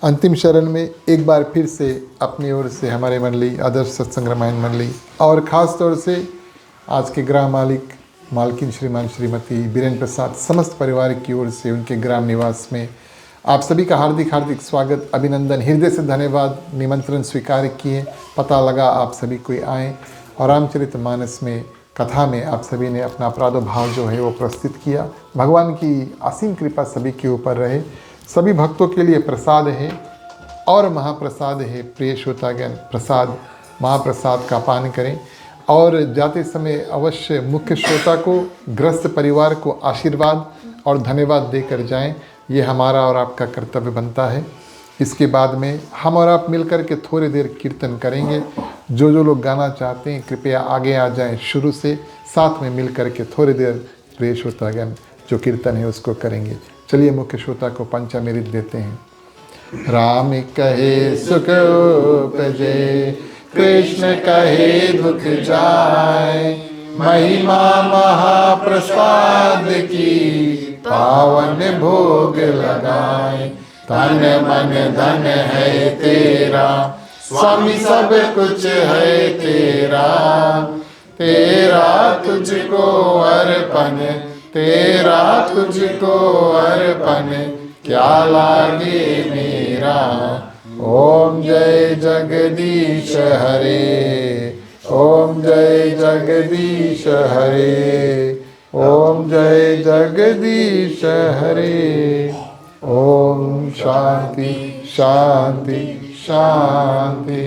अंतिम शरण में एक बार फिर से अपनी ओर से हमारे मंडली आदर्श सत्संग रामायण मंडली और ख़ास तौर से आज के ग्राम मालिक मालकिन श्रीमान श्रीमती बीरेन प्रसाद समस्त परिवार की ओर से उनके ग्राम निवास में आप सभी का हार्दिक हार्दिक स्वागत अभिनंदन हृदय से धन्यवाद। निमंत्रण स्वीकार किए, पता लगा आप सभी कोई आए और रामचरितमानस में कथा में आप सभी ने अपना अपराध भाव जो है वो प्रस्तुत किया। भगवान की असीम कृपा सभी के ऊपर रहे। सभी भक्तों के लिए प्रसाद है और महाप्रसाद है। प्रिय श्रोतागण, प्रसाद महाप्रसाद का पान करें और जाते समय अवश्य मुख्य श्रोता को ग्रस्त परिवार को आशीर्वाद और धन्यवाद देकर जाएं। ये हमारा और आपका कर्तव्य बनता है। इसके बाद में हम और आप मिलकर के थोड़ी देर कीर्तन करेंगे। जो लोग गाना चाहते हैं कृपया आगे आ जाएं। शुरू से साथ में मिल कर के थोड़ी देर प्रिय श्रोतागण जो कीर्तन है उसको करेंगे। चलिए मुख्य श्रोता को पंचामृत देते हैं। राम कहे सुख उपजे कृष्ण कहे दुख जाय महिमा महाप्रसाद की पावन भोग लगाए। तन मन धन है तेरा स्वामी सब कुछ है तेरा तेरा तुझको अर्पण तेरा तुझको अर्पण क्या लागे मेरा। ओम जय जगदीश हरे ओम जय जगदीश हरे ओम जय जगदीश हरे। ओम शांति शांति शांति।